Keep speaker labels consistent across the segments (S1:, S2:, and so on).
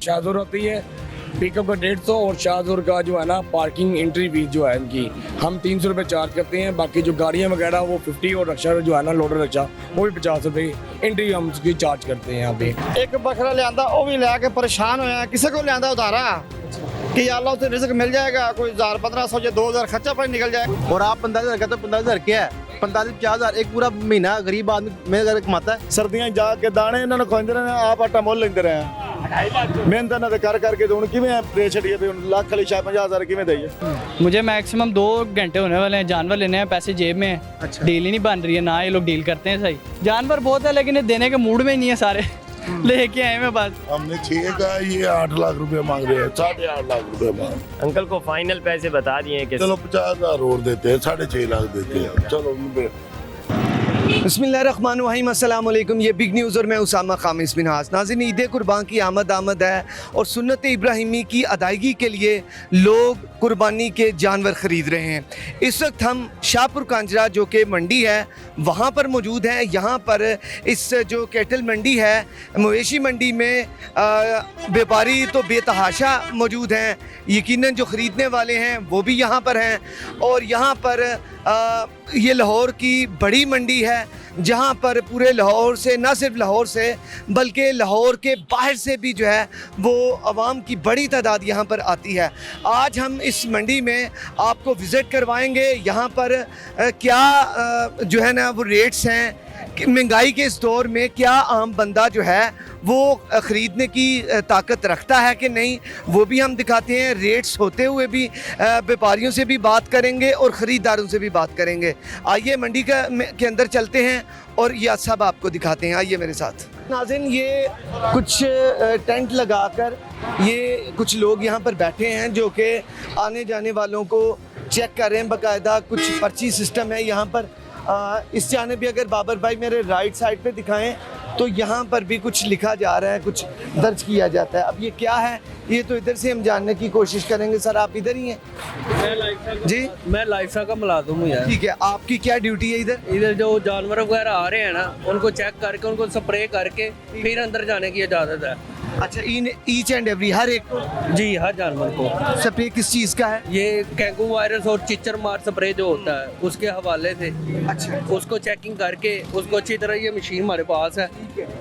S1: शाहजोर होती है पिकअप का 150 और शाहजोर का जो है ना पार्किंग एंट्री फीस जो है इनकी हम 300 रुपये चार्ज करते हैं। बाकी जो गाड़ियाँ वगैरह वो 50 और रक्षा जो है ना लोडर रक्षा वो भी 50 रुपये एंट्री हम उसकी चार्ज करते हैं यहाँ पे।
S2: एक बकरा लिया वो भी लैके परेशान होया किसी को लिया उधारा कि अल्लाह उसे रिस्क मिल जाएगा, कोई 1000-1500 या 2000 खर्चा पर निकल जाए।
S3: और आप 45,000 का तो 45,000 क्या है, 45-50,000 एक पूरा महीना गरीब आदमी में अगर कमाता है।
S2: सर्दियां जाके दाने इन्होंने खोंदे रहे आप आटा मोल लेंदे रहे मेहनत ना कर करके तो किवें दे छड़िए लाख खाली 50,000 किवें दइए।
S4: मुझे मैक्सिमम 2 घंटे होने वाले हैं, जानवर लेने हैं, पैसे जेब में हैं।
S3: अच्छा।
S4: डील ही नहीं बन रही है, ना ये लोग डील करते हैं सही। जानवर बहुत है लेकिन ये देने के मूड में ही नहीं है सारे लेके आए मैं बस।
S5: हमने 6 का ये 8 लाख रुपए मांग रहे हैं, 8.5 लाख रुपए मांग।
S6: अंकल को फाइनल पैसे बता दिए कि
S5: चलो 50,000 और देते हैं, 6.5 लाख देते हैं। चलो
S3: बिस्मिल्लाहिर्रहमानिर्रहीम, अस्सलाम वालेकुम। ये बिग न्यूज़ और मैं उसामा खामिस मिनहास। नाज़रीन, ईद कुर्बान की आमद है और सुन्नत इब्राहिमी की अदायगी के लिए लोग कुर्बानी के जानवर ख़रीद रहे हैं। इस वक्त हम शाहपुर कांजरा जो कि मंडी है वहाँ पर मौजूद हैं। यहाँ पर इस जो कैटल मंडी है, मवेशी मंडी में व्यापारी तो बेतहाशा मौजूद हैं, यकीनन जो ख़रीदने वाले हैं वो भी यहाँ पर हैं। और यहाँ पर ये लाहौर की बड़ी मंडी है जहाँ पर पूरे लाहौर से, ना सिर्फ लाहौर से बल्कि लाहौर के बाहर से भी जो है वो आवाम की बड़ी तादाद यहाँ पर आती है। आज हम इस मंडी में आपको विज़िट करवाएंगे। यहाँ पर क्या जो है ना वो रेट्स हैं, महंगाई के इस दौर में क्या आम बंदा जो है वो ख़रीदने की ताकत रखता है कि नहीं, वो भी हम दिखाते हैं। रेट्स होते हुए भी व्यापारियों से भी बात करेंगे और ख़रीदारों से भी बात करेंगे। आइए मंडी के अंदर चलते हैं और यह सब आपको दिखाते हैं। आइए मेरे साथ। नाज़रीन, ये कुछ टेंट लगाकर ये कुछ लोग यहाँ पर बैठे हैं जो कि आने जाने वालों को चेक कर रहे हैं। बाकायदा कुछ पर्ची सिस्टम है यहाँ पर। इस जानिब भी अगर बाबर भाई मेरे राइट साइड पे दिखाएं तो यहाँ पर भी कुछ लिखा जा रहा है, कुछ दर्ज किया जाता है। अब ये क्या है ये तो इधर से हम जानने की कोशिश करेंगे। सर, आप इधर ही हैं जी?
S7: मैं लाइफसा का मुलाजिम हूँ यार।
S3: ठीक है, आपकी क्या ड्यूटी है इधर?
S7: इधर जो जानवर वगैरह आ रहे हैं ना उनको चेक करके उनको स्प्रे करके फिर अंदर जाने की इजाज़त है।
S3: अच्छा, ईच एंड एवरी हर एक को?
S7: जी, हर जानवर को।
S3: स्प्रे किस चीज़ का है?
S7: ये कैंगू वायरस और चिचर मार स्प्रे जो होता है उसके हवाले से।
S3: अच्छा,
S7: उसको चेकिंग करके उसको अच्छी तरह, ये मशीन हमारे पास है,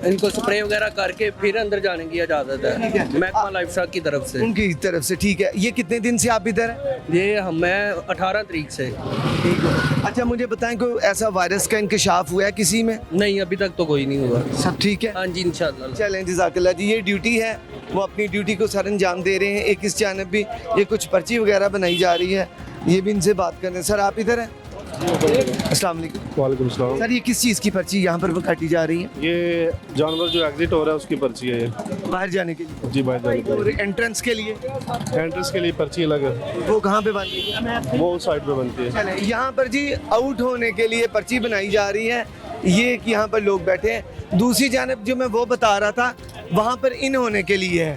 S7: इनको स्प्रे वगैरह करके फिर अंदर जाने की इजाज़त है महकमा लाइफसा की तरफ से।
S3: उनकी तरफ से, ठीक है। ये कितने दिन से आप इधर हैं?
S7: ये मैं 18 तारीख से।
S3: ठीक है। अच्छा, मुझे बताएं कोई ऐसा वायरस का इंकशाफ हुआ है किसी में?
S7: नहीं, अभी तक तो कोई नहीं हुआ।
S3: सब ठीक है?
S7: हाँ जी, इंशाल्लाह।
S3: चलें, जज़ाकल्लाह जी। ये ड्यूटी है, वो अपनी ड्यूटी को सर अंजाम दे रहे हैं। एक इस जानब भी ये कुछ पर्ची वगैरह बनाई जा रही है, ये भी इनसे बात कर रहे हैं। सर, आप इधर हैं? अस्सलाम वालेकुम।
S8: वालेकुम सलाम।
S3: सर, ये किस चीज़ की पर्ची यहाँ पर वो काटी जा रही है?
S8: ये जानवर जो एग्जिट हो रहा है उसकी पर्ची है ये।
S3: बाहर जाने के लिए?
S8: जी, बाहर जाने के
S3: और एंट्रेंस के लिए?
S8: लिए। एंट्रेंस के लिए पर्ची अलग है,
S3: वो कहाँ पे बनती है?
S8: वो उस साइड पे बनती है।
S3: चलें, यहाँ पर जी आउट होने के लिए पर्ची बनाई जा रही है। ये कि यहाँ पर लोग बैठे हैं। दूसरी जानब जो मैं वो बता रहा था वहाँ पर इन होने के लिए है,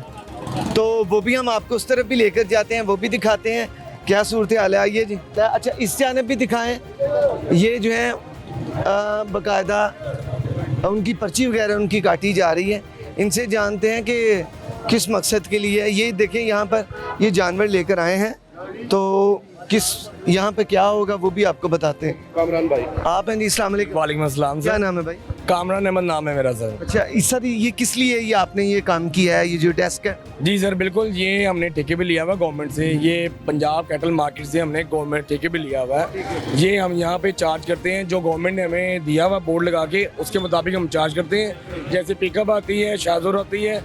S3: तो वो भी हम आपको उस तरफ भी लेकर जाते हैं, वो भी दिखाते हैं क्या सूरत हाल है। आइए जी। अच्छा, इस जानब भी दिखाएं। ये जो है बाकायदा उनकी पर्ची वगैरह उनकी काटी जा रही है। इनसे जानते हैं कि किस मकसद के लिए है। ये देखें, यहाँ पर ये जानवर लेकर आए हैं, तो किस यहाँ पे क्या होगा वो भी आपको बताते हैं।
S8: कामरान भाई,
S3: आप हैं जी? अस्सलाम वालेकुम।
S1: वालेकुम अस्सलाम।
S3: क्या
S1: सर,
S3: नाम है भाई?
S1: कामरान अहमद नाम है मेरा सर।
S3: अच्छा, सर ये किस लिए ये आपने ये काम किया है, ये जो डेस्क है?
S1: जी सर, बिल्कुल, ये हमने ठेके पे लिया हुआ गवर्नमेंट से। ये पंजाब कैटल मार्केट से हमने गवर्नमेंट ठेके पे लिया हुआ है। ये हम यहाँ पे चार्ज करते हैं, जो गवर्नमेंट ने हमें दिया हुआ बोर्ड लगा के उसके मुताबिक हम चार्ज करते हैं। जैसे पिकअप आती है, शाहजोर आती है,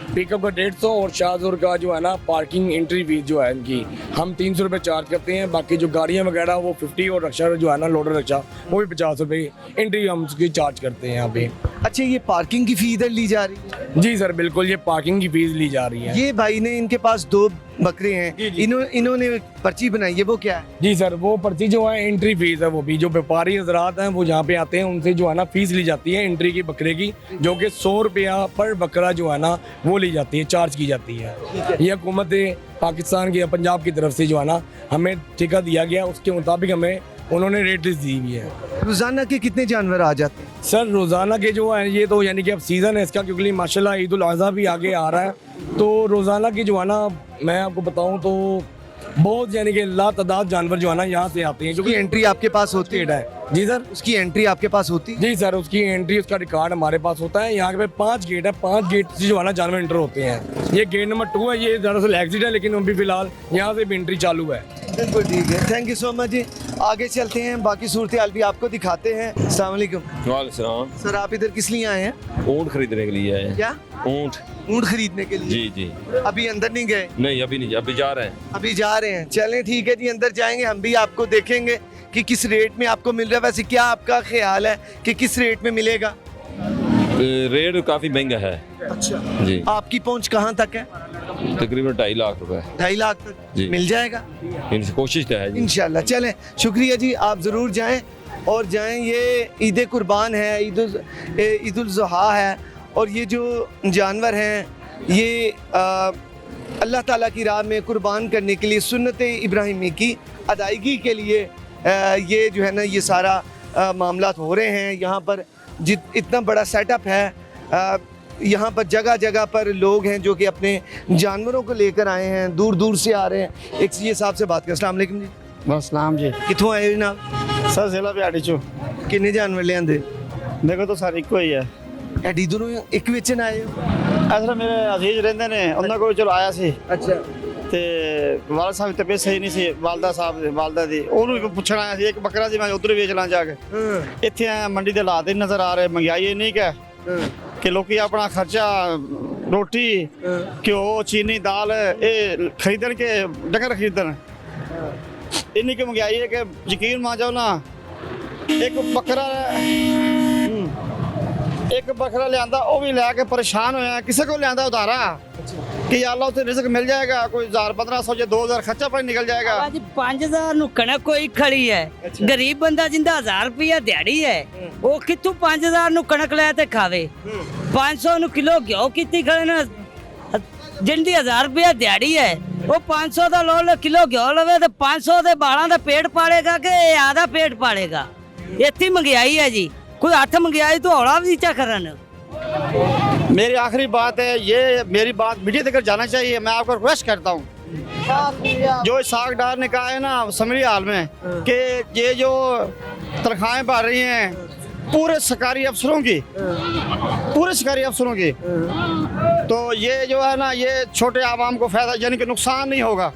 S1: पिकअप का 150 और शाहजोर का जो है ना पार्किंग एंट्री फीस जो है इनकी हम 300 रुपये चार्ज करते हैं। बाकी जो गाड़ियाँ वगैरह वो 50 और रक्षा जो है ना लोडर रक्षा वो भी 50 रुपये एंट्री हम उसकी चार्ज करते हैं यहाँ पे।
S3: अच्छा, ये पार्किंग की फी इधर ली जा रही है?
S1: जी सर, बिल्कुल, ये पार्किंग की फीस ली जा रही है।
S3: ये भाई ने, इनके पास 2 बकरे हैं, इन्होंने पर्ची बनाई है, वो क्या है?
S1: जी सर, वो पर्ची जो है एंट्री फीस है, वो भी जो व्यापारी हजरात हैं वो जहाँ पे आते हैं उनसे जो है ना फीस ली जाती है एंट्री की बकरे की, जो कि 100 रुपया पर बकरा जो है ना वो ली जाती है, चार्ज की जाती है। ये हुकूमत पाकिस्तान की, पंजाब की तरफ से जो है ना हमें ठेका दिया गया, उसके मुताबिक हमें उन्होंने रेट लिस्ट दी हुई है।
S3: रोजाना के कितने जानवर आ जाते हैं?
S1: सर रोज़ाना के जो है ये तो यानी कि अब सीज़न है इसका, क्योंकि माशाल्लाह ईद उल अज़हा भी आगे आ रहा है, तो रोज़ाना की जो है ना मैं आपको बताऊं तो बहुत यानी कि लातादाद जानवर जो है ना यहाँ से आते हैं,
S3: उसकी
S1: क्योंकि
S3: एंट्री आपके पास होती
S1: स्टेट
S3: है?
S1: है। जी सर,
S3: उसकी एंट्री आपके पास होती है?
S1: जी सर, उसकी एंट्री उसका रिकॉर्ड हमारे पास होता है। यहाँ पे 5 गेट है, 5 गेट से जो है ना जानवर एंटर होते हैं। ये गेट नंबर 2 है, ये दरअसल एग्जिट है, लेकिन अभी फिलहाल यहाँ से भी एंट्री चालू है।
S3: बिल्कुल ठीक है, थैंक यू सो मच जी। आगे चलते हैं, बाकी सूरत हाल भी आपको दिखाते हैं। अस्सलाम वालेकुम।
S9: वालेकुम
S3: सर आप इधर किस लिए आए हैं?
S9: ऊँट खरीदने के लिए आए हैं।
S3: क्या?
S9: ऊँट?
S3: ऊँट खरीदने के लिए?
S9: जी जी।
S3: अभी अंदर नहीं गए?
S9: नहीं अभी नहीं, अभी जा रहे हैं।
S3: अभी जा रहे हैं, चलें ठीक है जी, अंदर जाएंगे हम भी, आपको देखेंगे कि किस रेट में आपको मिल रहा है। वैसे क्या आपका ख्याल है कि किस रेट में मिलेगा?
S9: रेट काफ़ी महंगा है।
S3: अच्छा
S9: जी।
S3: आपकी पहुंच कहाँ तक है?
S9: तकरीबन 2.5 लाख रुपए।
S3: 2.5 लाख तक
S9: जी।
S3: मिल जाएगा
S9: इनसे कोशिश तो है जी।
S3: इंशाल्लाह। चलें, शुक्रिया जी, आप ज़रूर जाएं और जाएं। ये ईद कुर्बान है, ईद उल ज़ुहा है, और ये जो जानवर हैं ये अल्लाह ताला की राह में कुर्बान करने के लिए, सुन्नत इब्राहिमी की अदायगी के लिए ये जो है ना ये सारा मामला हो रहे हैं। यहाँ पर इतना बड़ा सेटअप है, यहाँ पर जगह जगह पर लोग हैं जो कि अपने जानवरों को लेकर आए हैं, दूर दूर से आ रहे हैं। एक ये साहब से बात करें। अस्सलाम वालेकुम जी।
S2: सलाम जी।
S3: कितों आए हो जनाब?
S2: सर जिला बिहाड़ी चो।
S3: किन्ने जानवर ले आंदे?
S2: देखो तो सारे इको ही है।
S3: ਐਡੀ ਦੂਰੋਂ ਇੱਕ ਵੇਚਣ ਆਏ ਹੋ?
S2: ਅਸਲ ਮੇਰੇ ਅਜ਼ੀਜ਼ ਰਹਿੰਦੇ ਨੇ, ਉਹਨਾਂ ਕੋਲ ਚਲੋ ਆਇਆ ਸੀ
S3: ਅੱਛਾ।
S2: ਤੇ ਵਾਲਦ ਸਾਹਿਬ ਦੀ ਤਬੀਅਤ ਸਹੀ ਨਹੀਂ ਸੀ, ਵਾਲਦਾ ਸਾਹਿਬ ਦੇ ਵਾਲਦਾ ਦੀ, ਉਹਨੂੰ ਵੀ ਪੁੱਛਣ ਆਇਆ ਸੀ। ਇੱਕ ਬੱਕਰਾ ਸੀ, ਮੈਂ ਉਧਰ ਵੇਚ ਲਾਂ ਜਾ ਕੇ। ਇੱਥੇ ਆ ਮੰਡੀ ਦੇ ਹਾਲਾਤ ਨਹੀਂ ਨਜ਼ਰ ਆ ਰਹੇ, ਮਹਿੰਗਾਈ ਇੰਨੀ ਕੁ ਹੈ ਕਿ ਲੋਕੀ ਆਪਣਾ ਖਰਚਾ ਰੋਟੀ ਘਿਓ ਚੀਨੀ ਦਾਲ ਇਹ ਖਰੀਦਣ ਕੇ ਡੰਗਰ ਖਰੀਦਣ। ਇੰਨੀ ਕੁ ਮਹਿੰਗਾਈ ਹੈ ਕਿ ਯਕੀਨ ਮੰਨ ਜਾਓ ਨਾ, ਇੱਕ ਬੱਕਰਾ ਲਿਆਂਦਾ ਉਹ ਵੀ ਲੈ ਕੇ ਪਰੇਸ਼ਾਨ ਹੋਇਆ। ਕਿਸੇ ਕੋਲ ਲਿਆਂਦਾ ਉਧਾਰਾ ਕਿ ਅੱਲਾ ਉੱਥੇ ਰਿਜ਼ਕ ਮਿਲ ਜਾਏਗਾ, ਕੋਈ 1000-1500 ਜੇ 2000 ਖਰਚਾ ਪਾਣੀ ਨਿਕਲ ਜਾਏਗਾ।
S10: ਅੱਜ 5000 ਨੂੰ ਕਣਕ ਕੋਈ ਖੜੀ ਹੈ, ਗਰੀਬ ਬੰਦਾ ਜਿੰਦਾ 1000 ਰੁਪਇਆ ਦਿਹਾੜੀ ਹੈ, ਉਹ ਕਿੱਥੋਂ 5000 ਨੂੰ ਕਣਕ ਲੈ ਤੇ ਖਾਵੇ? 500 ਨੂੰ ਕਿਲੋ ਘਿਓ ਕੀਤੀ ਖੜੇ ਨਾ, ਜਿੰਦੀ 1000 ਰੁਪਇਆ ਦਿਹਾੜੀ ਹੈ, ਉਹ 500 ਦਾ ਲੋਲ ਕਿਲੋ ਘਿਓ ਲਵੇ ਤੇ 500 ਦੇ ਬਾਲਾਂ ਦਾ ਪੇਟ ਪਾਲੇਗਾ ਕਿ ਆਦਾ ਪੇਟ ਪਾਲੇਗਾ? ਇੱਥੇ ਮੰਗਿਆਈ ਹੈ ਜੀ, कोई हाथ मंगवाई तो हौला भी नीचा करन।
S2: मेरी आखिरी बात है, ये मेरी बात मीडिया तक जाना चाहिए। मैं आपको रिक्वेस्ट करता हूँ, जो सागदार ने कहा है ना समरी हाल में कि ये जो तनख्वाहें बढ़ रही हैं पूरे सरकारी अफसरों की, तो ये जो है ना ये छोटे आवाम को फायदा यानी कि नुकसान नहीं होगा।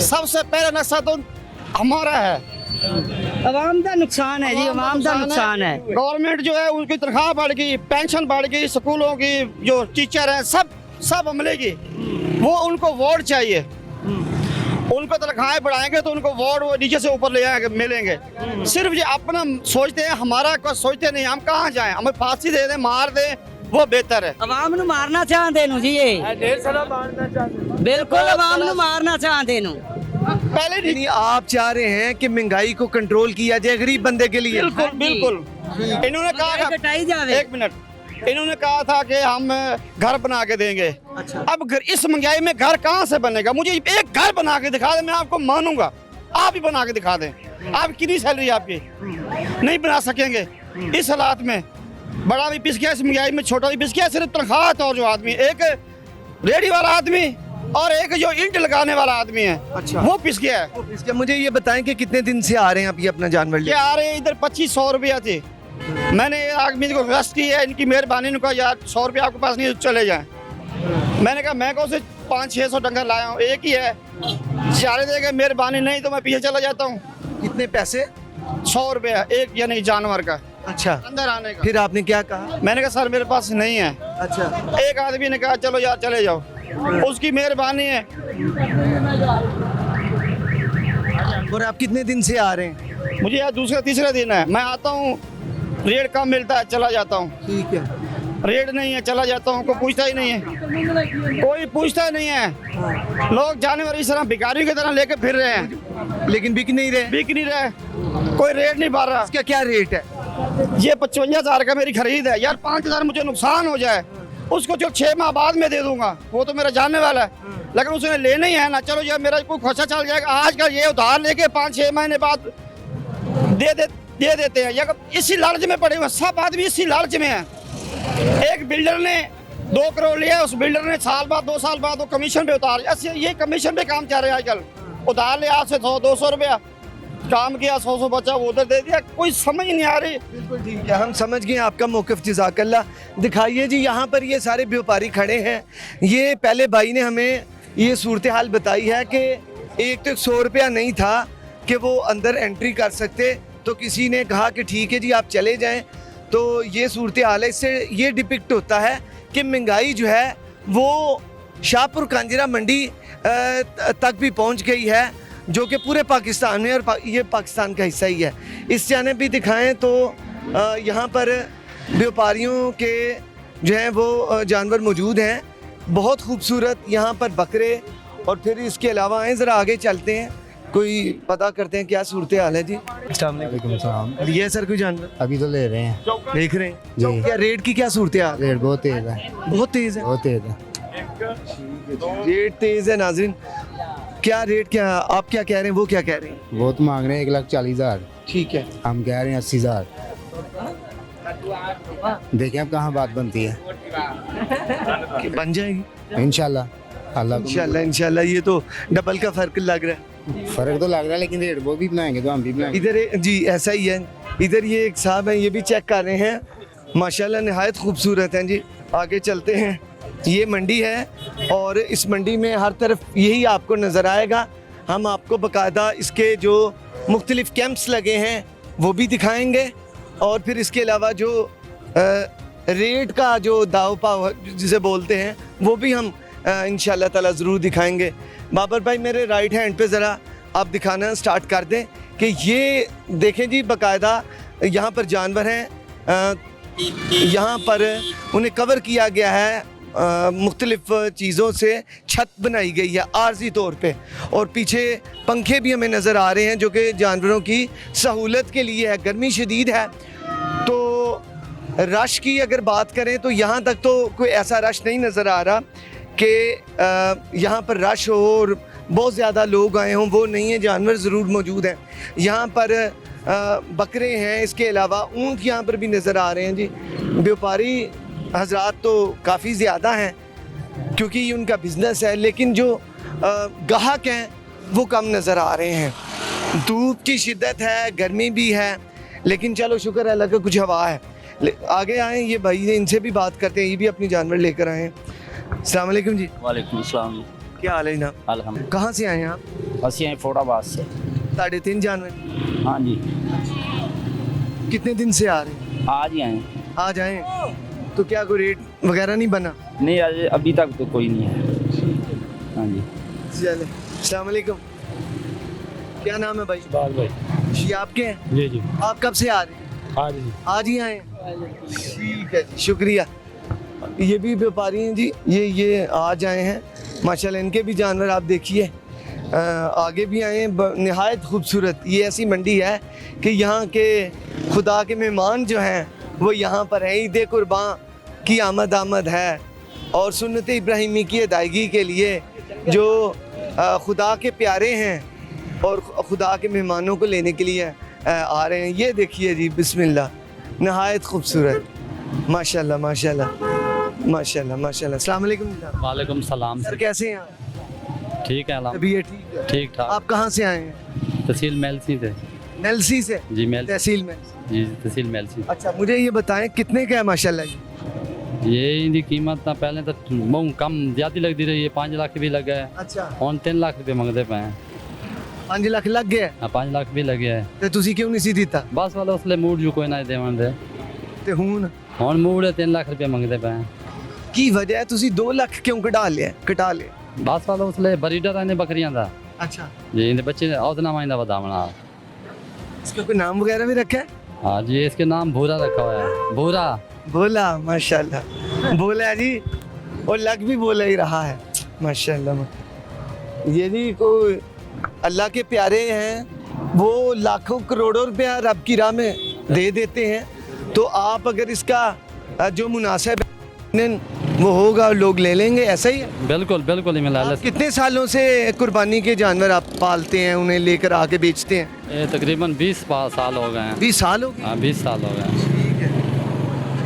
S2: सबसे पहला नक्शा तो हमारा है,
S10: अवाम का नुकसान है जी, अवाम का नुकसान है।
S2: गवर्नमेंट जो है उनकी तनख्वाह बढ़ गई, पेंशन बढ़ गई, स्कूलों की जो टीचर हैं सब अमले की, वो उनको वोट चाहिए। उनको तनख्वाहें बढ़ाएंगे तो उनको वोट वो नीचे से ऊपर ले आएंगे मिलेंगे। सिर्फ ये अपना सोचते हैं, हमारा कुछ सोचते नहीं। हम कहाँ जाएं? हमें फांसी दे दें, मार दें, वो बेहतर है।
S10: अवाम नू मारना चाहते नु जी, ये बिल्कुल अवाम नू मारना चाहते नु।
S3: पहले नहीं, आप चाह रहे हैं कि महंगाई को कंट्रोल किया जाए गरीब बंदे के लिए?
S2: बिल्कुल। इन्होंने कहा
S10: कटाई जावे।
S2: एक मिनट, इन्होंने कहा था कि हम घर बना के देंगे। अच्छा। अब इस महंगाई में घर कहाँ से बनेगा? मुझे एक घर बना के दिखा दे, मैं आपको मानूंगा। आप ही बना के दिखा दें। आप कितनी सैलरी आपकी? नहीं बना सकेंगे इस हालात में। बड़ा भी पिस गया इस महंगाई में, छोटा भी पिस गया। सिर्फ तनख्वाह तो जो आदमी, एक रेडी वाला आदमी और एक जो ईंट लगाने वाला आदमी है, अच्छा, वो पिस गया है।
S3: मुझे ये बताएं कि कितने दिन से आ रहे हैं आप ये अपना जानवर ले?
S2: आ रहे हैं इधर 2500 रुपया थे। मैंने आदमी को रिक्वेस्ट की है, इनकी मेहरबानी ने कहा यार 100 रुपया आपके पास नहीं, चले जाएं। मैंने कहा मैं कौन से 500-600 डंगर लाया हूँ, एक ही है, सारे देगा मेहरबानी नहीं तो मैं पीछे चला जाता हूँ।
S3: कितने पैसे?
S2: 100 रुपया एक यानी जानवर का।
S3: अच्छा,
S2: अंदर आने का।
S3: फिर आपने क्या कहा?
S2: मैंने कहा सर मेरे पास नहीं है।
S3: अच्छा।
S2: एक आदमी ने कहा चलो यार चले जाओ, उसकी मेहरबानी है।
S3: और आप कितने दिन से आ रहे हैं?
S2: मुझे यार दूसरा तीसरा दिन है। मैं आता हूँ, रेट कम मिलता है, चला जाता हूँ।
S3: ठीक है।
S2: रेट नहीं है, चला जाता हूँ। कोई पूछता ही नहीं है, कोई पूछता नहीं है। लोग जानवर इस तरह भिखारी की तरह लेके फिर रहे हैं,
S3: लेकिन बिक नहीं रहे।
S2: कोई रेट नहीं बढ़ रहा।
S3: इसका क्या रेट है?
S2: ये 55,000 का मेरी खरीद है यार। 5,000 मुझे नुकसान हो जाए, उसको जो 6 माह बाद में दे दूंगा, वो तो मेरा जानने वाला है, लेकिन उसने लेना ही है ना। चलो यार मेरा कोई खर्चा चल जाएगा। आजकल ये उधार लेके 5-6 महीने बाद दे देते हैं। या इसी लालच में पड़े हुए, सब आदमी इसी लालच में है। एक बिल्डर ने 2 करोड़ लिया, उस बिल्डर ने साल बाद 2 साल बाद वो कमीशन पे उतार, ऐसे ये कमीशन पे काम चल रहा है आजकल। उधार लिया आज से 100-200 रुपया, काम किया 100 बचा वो उधर दे दिया, कोई समझ नहीं आ रही।
S3: बिल्कुल ठीक है, हम समझ गए आपका मौक़िफ़, जज़ाकल्लाह। दिखाइए जी, यहाँ पर ये सारे व्यापारी खड़े हैं। ये पहले भाई ने हमें ये सूरत हाल बताई है कि एक तो 100 रुपया नहीं था कि वो अंदर एंट्री कर सकते, तो किसी ने कहा कि ठीक है जी आप चले जाएं। तो ये सूरत हाल है, इससे ये डिपिक्ट होता है कि महंगाई जो है वो शाहपुर कांजरा मंडी तक भी पहुंच गई है, जो कि पूरे पाकिस्तान में, और ये पाकिस्तान का हिस्सा ही है। इस चैनल भी दिखाएं तो यहाँ पर व्यापारियों के जो हैं वो जानवर मौजूद हैं, बहुत खूबसूरत यहाँ पर बकरे। और फिर इसके अलावा आए ज़रा आगे चलते हैं, कोई पता करते हैं क्या सूरत हाल है जी। अस्सलाम वालेकुम। ये सर कोई जानवर
S11: अभी तो ले रहे हैं,
S3: देख रहे हैं
S11: जी।
S3: तो क्या रेट की क्या सूरत हाल?
S11: रेट बहुत तेज है,
S3: बहुत तेज़ है,
S11: बहुत तेज है।
S3: रेट तेज़ है नाज़रीन। क्या रेट, क्या आप क्या कह रहे हैं, वो क्या कह रहे हैं?
S11: वो तो मांग रहे हैं 1,40,000,
S3: ठीक है,
S11: हम कह रहे हैं 80,000। देखें अब कहाँ बात बनती है,
S3: कि बन जाएगी
S11: इंशाल्लाह। अल्लाह को
S3: इंशाल्लाह इंशाल्लाह। ये तो डबल का फर्क लग रहा है।
S11: फर्क तो लग रहा है, लेकिन रेट वो भी बनाएंगे तो हम भी बनाएंगे।
S3: इधर जी ऐसा ही है, इधर ये एक साहब हैं, ये भी चेक कर रहे हैं, माशाल्लाह नहायत खूबसूरत हैं जी। आगे चलते हैं, ये मंडी है और इस मंडी में हर तरफ यही आपको नज़र आएगा। हम आपको बाकायदा इसके जो मुख्तलिफ कैंप्स लगे हैं वो भी दिखाएंगे, और फिर इसके अलावा जो रेट का जो दाव पाव जिसे बोलते हैं वो भी हम इंशाल्लाह ताला ज़रूर दिखाएंगे। बाबर भाई मेरे राइट हैंड पे ज़रा आप दिखाना स्टार्ट कर दें कि ये देखें जी, बाकायदा यहाँ पर जानवर हैं, यहाँ पर उन्हें कवर किया गया है, मुख्तलिफ चीज़ों से छत बनाई गई है आर्जी तौर पे, और पीछे पंखे भी हमें नज़र आ रहे हैं जो कि जानवरों की सहूलत के लिए है। गर्मी शदीद है, तो रश की अगर बात करें तो यहाँ तक तो कोई ऐसा रश नहीं नज़र आ रहा कि यहाँ पर रश हो और बहुत ज़्यादा लोग आए हों, वो नहीं है। जानवर ज़रूर मौजूद हैं यहाँ पर, बकरे हैं, इसके अलावा ऊँट यहाँ पर भी नज़र आ रहे हैं जी। व्यापारी हजरात तो काफ़ी ज़्यादा हैं क्योंकि ये उनका बिज़नेस है, लेकिन जो गाहक हैं वो कम नज़र आ रहे हैं। धूप की शिद्दत है, गर्मी भी है, लेकिन चलो शुक्र है अल्लाह का कुछ हवा है। आगे आए ये भाई, इनसे भी बात करते हैं, ये भी अपनी जानवर लेकर आए हैं। अस्सलाम वालेकुम जी।
S12: वालेकुम सलाम।
S3: क्या हाल है जनाब?
S12: अल्हम्दुलिल्लाह।
S3: कहाँ से आए हैं आप?
S12: बस यहाँ फोटाबाद से।
S3: 3.5 जानवर?
S12: हाँ जी।
S3: कितने दिन से आ रहे हैं?
S12: आज ही आए।
S3: आज आए हैं। तो क्या कोई रेट वगैरह नहीं बना?
S12: नहीं, आज अभी तक तो कोई नहीं है। हाँ जी।
S3: चले, अस्सलाम वालेकुम। क्या नाम है भाई?
S8: भाई
S3: ये आपके हैं?
S8: जी जी,
S3: आप कब से आ रहे हैं? आज ही आए हैं? ठीक है जी, शुक्रिया। ये भी व्यापारी हैं जी, ये आज आए हैं माशाल्लाह। इनके भी जानवर आप देखिए, आगे भी आए हैं, नहायत खूबसूरत। ये ऐसी मंडी है कि यहाँ के खुदा के मेहमान जो हैं वो यहाँ पर हैं। ईद कुर्बान की आमद है, और सुन्नत इब्राहिमी की अदायगी के लिए जो खुदा के प्यारे हैं और खुदा के मेहमानों को लेने के लिए आ रहे हैं। ये देखिए जी, बिस्मिल्लाह, नहायत खूबसूरत, माशाल्लाह माशाल्लाह माशाल्लाह माशाल्लाह। अस्सलाम वालेकुम।
S4: वालेकुम सलाम।
S3: सर कैसे हैं आप?
S4: ठीक है
S3: अभी ये ठीक है?
S4: ठीक ठाक।
S3: आप कहाँ से आए हैं?
S4: तहसील मेलसी से।
S3: नेल्सी से?
S4: जी मेल
S3: तहसील में?
S4: जी तहसील मेलसी।
S3: अच्छा, मुझे ये बताएं कितने का है माशाल्लाह ये?
S4: ये इनकी कीमत ना पहले तो बहुत कम ज़्यादा लगती रही है, 5 लाख भी लग गया है
S3: अच्छा,
S4: और 3 लाख रुपये मंगते पे हैं।
S3: 5 लाख लग गया?
S4: हाँ 5 लाख भी लगे है।
S3: ਤੇ ਤੁਸੀਂ ਕਿਉਂ ਨਹੀਂ ਸੀ ਦਿੱਤਾ?
S4: बस वाले उसले मूड जो कोई ना देवन दे,
S3: ਤੇ ਹੁਣ
S4: और मूड है 3 लाख रुपये मंगते पे हैं।
S3: ਕੀ ਵਜ੍ਹਾ ਹੈ ਤੁਸੀਂ 2 ਲੱਖ ਕਿਉਂ ਕਢਾ ਲਿਆ?
S4: बस वाले उसले बरीडर आने बकरियां था
S3: अच्छा,
S4: जी, इनके बच्चे औदना माइंदा बदावना।
S3: इसका कोई नाम वगैरह भी रखा है?
S4: हाँ जी, इसके नाम भूरा रखा हुआ है, भूरा।
S3: बोला, माशाल्लाह बोला जी, और लग भी बोला ही रहा है माशाल्लाह। ये भी कोई अल्लाह के प्यारे हैं, वो लाखों करोड़ों रुपया रब की राह में दे देते हैं, तो आप अगर इसका जो मुनासिब वो होगा और लोग ले लेंगे, ऐसा ही है?
S4: बिल्कुल बिल्कुल ही मिला
S3: कितने सालों से कुर्बानी के जानवर आप पालते हैं, उन्हें लेकर आके बेचते हैं?
S4: ये तकरीबन 20 साल हो गए हैं।
S3: 20 साल हो गए?
S4: हाँ 20 साल हो गए हैं।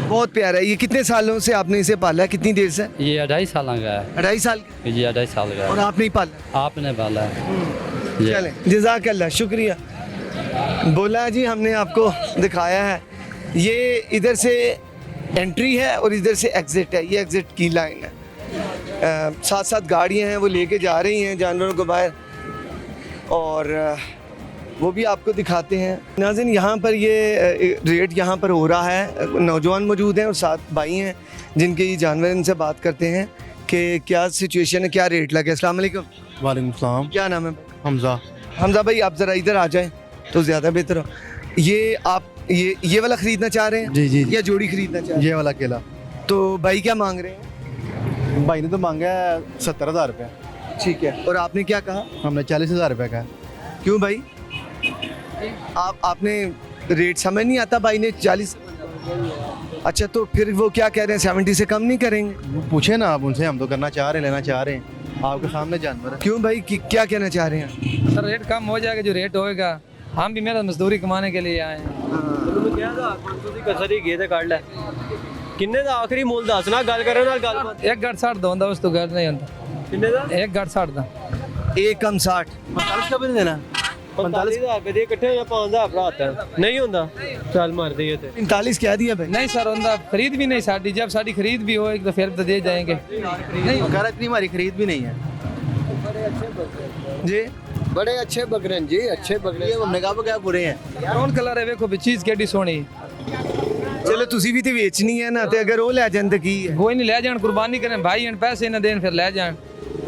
S3: बहुत प्यारा है। ये कितने सालों से आपने इसे पाला है, कितनी देर से?
S4: ये 2.5 साल का है।
S3: 2.5 साल?
S4: ये 2.5 साल का
S3: और
S4: है।
S3: आपने ही पाला?
S4: आपने पाला है।
S3: चलें, जज़ाकल्लाह, शुक्रिया। बोला जी, हमने आपको दिखाया है, ये इधर से एंट्री है और इधर से एग्ज़िट है, ये एग्ज़िट की लाइन है। साथ साथ गाड़ियाँ हैं, वो लेके जा रही हैं जानवरों को बाहर, और वो भी आपको दिखाते हैं। नाज़रीन, यहाँ पर ये रेट यहाँ पर हो रहा है, नौजवान मौजूद हैं और साथ भाई हैं जिनके ये जानवर, इनसे बात करते हैं कि क्या सिचुएशन है, क्या रेट लगे। अस्सलाम वालेकुम।
S8: वालेकुम सलाम।
S3: क्या नाम है?
S8: हमजा।
S3: हमजा भाई, आप ज़रा इधर आ जाएं तो ज़्यादा बेहतर हो। ये आप ये वाला ख़रीदना चाह रहे हैं?
S8: जी जी।
S3: या जोड़ी ख़रीदना चाह रहे हैं?
S8: ये वाला केला
S3: तो भाई क्या मांग रहे हैं?
S8: भाई ने तो मांगा है 70,000 रुपये।
S3: ठीक है, और आपने क्या कहा?
S8: हमने 40,000 रुपये का है।
S3: क्यों भाई, आपने रेट समझ नहीं आता? भाई ने 40। अच्छा, तो फिर वो क्या कह रहे हैं, 70 से कम नहीं करेंगे?
S8: वो पूछे ना आप उनसे, हम तो करना चाह रहे हैं, लेना चाह रहे हैं, आपके सामने जानवर है।
S3: क्यों भाई, क्या कहना चाह रहे हैं?
S4: सर रेट कम हो जाएगा, जो रेट होएगा। हम भी मेहनत मजदूरी कमाने के लिए आए हैं।
S7: किन्ने दा आखिरी मूल दसना, गल करे ना गल।
S4: एक गड़ 60 दा होंदा, उस तो गड़ नहीं होंदा।
S7: किन्ने दा?
S4: एक गड़ 60 दा।
S3: एक कम 60।
S8: 45 का भी नहीं देना।
S7: 45,000 रुपये इकट्ठे होया 5,000 भरा आता है। नहीं होंदा, चल मार दिए थे।
S3: 45 कह दिया भाई।
S4: नहीं सर होंदा, खरीद भी नहीं साड़ी, जब साड़ी खरीद भी हो एक तो फिर तो दे जाएंगे। नहीं
S8: घर इतनी हमारी खरीद भी नहीं है
S3: जी।
S11: बड़े अच्छे बकरे जी, अच्छे बकरे।
S8: हमने कहा क्या बुरे हैं।
S4: कौन कलर है देखो भी, चीज केडी सोनी।
S3: चलो, तुसी भी तो बेचनी है ना, तो अगर वो ले जान तो की है?
S4: कोई नहीं, ले जान, कुर्बानी करें भाई, पैसे ना देन फिर ले जान,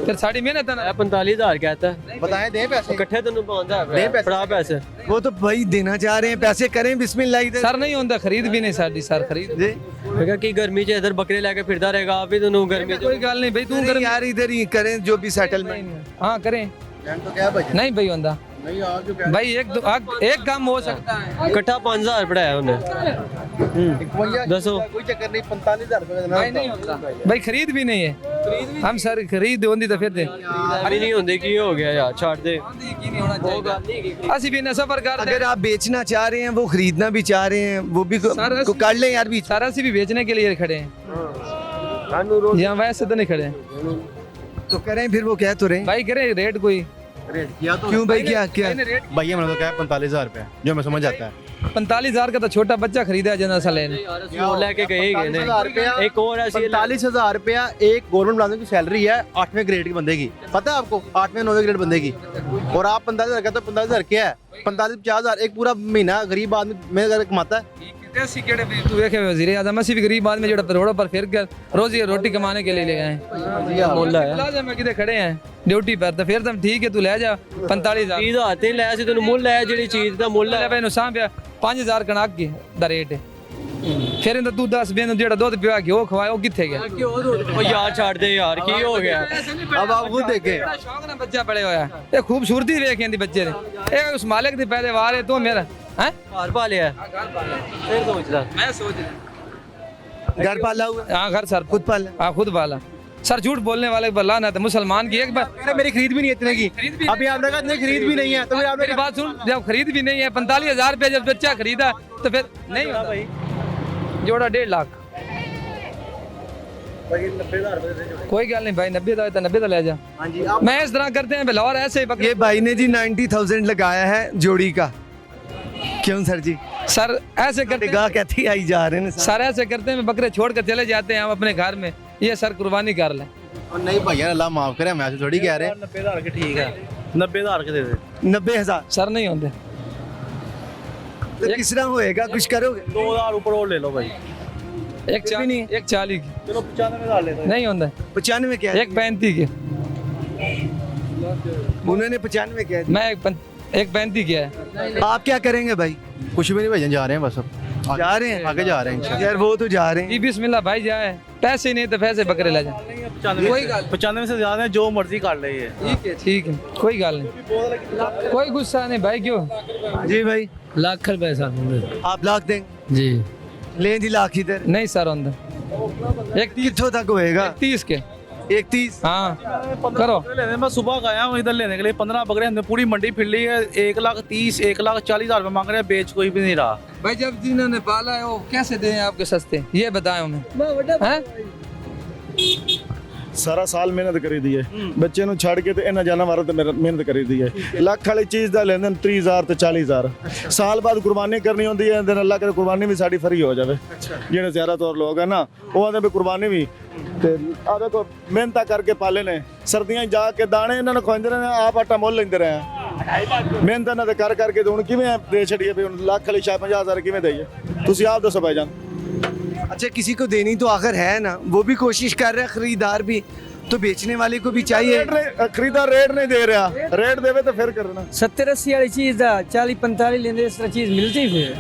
S4: फिर साड़ी मेहनत है ना।
S7: 45,000 कहता है।
S8: बताएं, दें पैसे
S7: इकट्ठे तेन 5,000
S8: दे पैसे।
S7: फड़ा पैसे।
S3: वो तो भाई देना चाह रहे हैं, पैसे करें बिस्मिल्लाह इधर।
S4: सर नहीं होंदा, खरीद भी नहीं साड़ी सर, खरीद
S3: जी।
S7: मैं की गर्मी च इधर बकरे लेके फिरदा रहेगा, आप भी तेन गर्मी च।
S4: कोई गल नहीं भाई, तू कर
S3: यार इधर ही करें जो भी सेटलमेंट।
S4: हाँ करें।
S8: तो क्या बचे?
S4: नहीं भाई होंदा
S8: नहीं, आप जो
S4: भाई, एक काम हो सकता है।
S7: इकट्ठा 5,000 पढ़ाया उन्हें। दसो।
S8: कोई चक्कर नहीं, 45,000 रुपये देना।
S4: भाई नहीं होता भाई, खरीद भी नहीं है। हम सर खरीद होंदी तो फिर दे।
S7: अभी नहीं होंदे, की हो गया यार, छाड़ दे।
S4: असि भी सफर कर
S3: अगर आप बेचना चाह रहे हैं, वो खरीदना भी चाह रहे हैं, वो भी को कर लें यार। भी
S4: सारा सी भी बेचने के लिए खड़े हैं, यहाँ वैसे तो नहीं खड़े हैं।
S3: तो करें, फिर वो कह तो रहे
S4: भाई करें रेट कोई।
S8: रेट किया तो
S3: क्यों भाई, क्या क्या?
S8: भैया मैंने तो कहा 45,000 रुपये, जो मैं समझ आता है।
S4: 45,000 का तो छोटा बच्चा खरीदा जना सा लेने।
S7: लेके गए ने। एक और ऐसी
S8: 45,000 रुपया एक गवर्नमेंट मुलाजिम की सैलरी है 8वें ग्रेड के बंदे की। पता है आपको? 8वें 9वें ग्रेड बंदे की। और आप 45,000 कहते हो, 45,000 क्या है? 45-50,000 एक पूरा महीना गरीब आदमी मेरे घर कमाता है।
S4: तू देखे वजीर आजम, असी भी गरीब आदमी जो रोड पर फिर कर रोजी रोटी कमाने के लिए ले गए।
S7: मुल्ला है
S4: मैं किधर खड़े हैं ड्यूटी पर, तो फिर तुम ठीक है, तू ले जा 45,000
S7: चीज आते ले सी तेन मुल है, जेडी चीज दा मुल है।
S4: भाई नुकसान पे 5,000 कनाक की दा रेट है। फिर तू 10 बेन जेड़ा दूध पिवा के वो खवाए, वो किथे गया?
S7: ओ यार छाड़ दे यार, की हो गया?
S8: अब आप खुद देखे।
S4: शौक ना बच्चा पड़े होया, ये खूबसूरती देख इंदी बच्चे ने, ए उस मालिक दी पहले वार है तो मेरा हैं
S7: घर पा लिया। फिर सोचदा
S4: मैं सोच
S3: घर पाला हुआ?
S4: हां घर सर
S3: खुद पाला?
S4: हां खुद पाला सर। झूठ बोलने वाले बल्ला ना, तो मुसलमान की एक बार
S8: मेरी खरीद भी नहीं है इतने की। अभी आपने कहा इतने खरीद भी नहीं है, तो फिर आपने
S4: मेरी बात सुन, जब खरीद भी नहीं है 45,000 रुपया जब बच्चा खरीदा तो फिर नहीं होता भाई, जोड़ा 1.5 लाख। कोई गल नहीं भाई, 90 का 90 ले जा। मैं इस तरह करते हैं लाहौर ऐसे।
S3: ये भाई ने जी 90,000 लगाया है जोड़ी का। क्यों सर जी?
S4: सर ऐसे करते
S3: निगाह कहती आई जा रहे हैं
S4: सर, ऐसे करते हैं बकरे छोड़ कर चले जाते हैं हम अपने घर में, ये सर कुर्बानी कर लें।
S8: और नहीं भैया, अल्लाह माफ करे, हम ऐसे थोड़ी कह रहे हैं।
S7: 90,000 के ठीक है, 90,000 के दे दे।
S3: 90,000
S4: सर नहीं होते
S3: तो किस तरह होएगा? कुछ करोगे?
S7: 2,000 ऊपर और ले लो भाई।
S4: एक 40 की
S7: चलो 95,000 ले दो।
S4: नहीं होता।
S3: 95 क्या?
S4: एक 35 की
S3: उन्होंने 95 क्या?
S4: मैं एक 35 किया है।
S3: आप क्या करेंगे भाई?
S8: कुछ भी नहीं भैया, जा रहे हैं बस। अब
S3: जा रहे हैं,
S8: आगे जा रहे हैं इंशाल्लाह।
S3: यार वो तो जा रहे हैं।
S4: बिस्मिल्लाह भाई जाए, पैसे नहीं तो पैसे बकरे ले जाए।
S7: 95 से ज्यादा है, जो मर्जी काट ले।
S4: ठीक है कोई गल नहीं, कोई गुस्सा नहीं भाई। क्यों
S3: जी भाई?
S4: लाख रुपए साथ
S3: आप लाख देंगे?
S4: जी
S3: लें जी लाख इधर।
S4: नहीं सर होंगे
S3: कितों तक होएगा?
S4: 30 के
S3: 31।
S4: हाँ करो।
S7: मैं सुबह गया हूँ इधर लेने के लिए, 15 बकरे हमने पूरी मंडी फिर ली है। 1,30,000 1,40,000 रुपये मांग रहे हैं, बेच कोई भी नहीं रहा।
S4: भाई जब जिन्होंने पाला है वो कैसे दें आपके सस्ते, ये बताएं हमें।
S5: सारा साल मेहनत करी दी है, बच्चे ਨੂੰ ਛੱਡ ਕੇ ਤੇ ਇਹਨਾਂ ਜਾਨਵਰਾਂ ਤੇ ਮਿਹਨਤ ਕਰੀ ਦੀ ਹੈ। ਲੱਖ ਵਾਲੀ ਚੀਜ਼ ਦਾ ਲੈਂਦੇ ਨੇ 30,000 ਤੇ 40,000। ਸਾਲ ਬਾਅਦ ਕੁਰਬਾਨੀ ਕਰਨੀ ਹੁੰਦੀ ਹੈ, ਦਿਨ ਅੱਲਾਹ ਕਰੇ ਕੁਰਬਾਨੀ ਵੀ ਸਾਡੀ ਫਰੀ ਹੋ ਜਾਵੇ। ਜਿਹੜੇ ਜ਼ਿਆਦਾਤਰ ਲੋਕ ਹੈ ਨਾ ਉਹ ਆਂਦੇ ਵੀ ਕੁਰਬਾਨੀ ਵੀ ਤੇ ਆ ਦੇਖੋ ਮਿਹਨਤਾਂ ਕਰਕੇ ਪਾਲੇ ਨੇ, ਸਰਦੀਆਂ 'ਚ ਜਾ ਕੇ ਦਾਣੇ ਇਹਨਾਂ ਨੂੰ ਖਵਾਉਂਦੇ ਨੇ, ਆਪ ਆਟਾ ਮੁੱਲ ਲੈਂਦੇ ਰਹੇ ਆ। ਮਿਹਨਤ ਇਹਨਾਂ ਦੇ ਕਰ ਕਰਕੇ ਤੇ ਹੁਣ ਕਿਵੇਂ ਦੇ ਛੜੀਏ ਵੀ ਹੁਣ ਲੱਖ ਵਾਲੀ 50,000 ਕਿਵੇਂ ਦਈਏ? ਤੁਸੀਂ ਆਪ ਦੱਸੋ ਭਾਈਜਾਨ।
S3: अच्छा किसी को देनी तो आखिर है ना, वो भी कोशिश कर रहे हैं, खरीदार भी, तो बेचने वाले को भी चाहिए।
S5: खरीदार रेट नहीं दे रहा, रेट देवे तो फिर करना।
S10: 70-80 वाली चीज 40-45 लेने इस तरह चीज मिलती फिर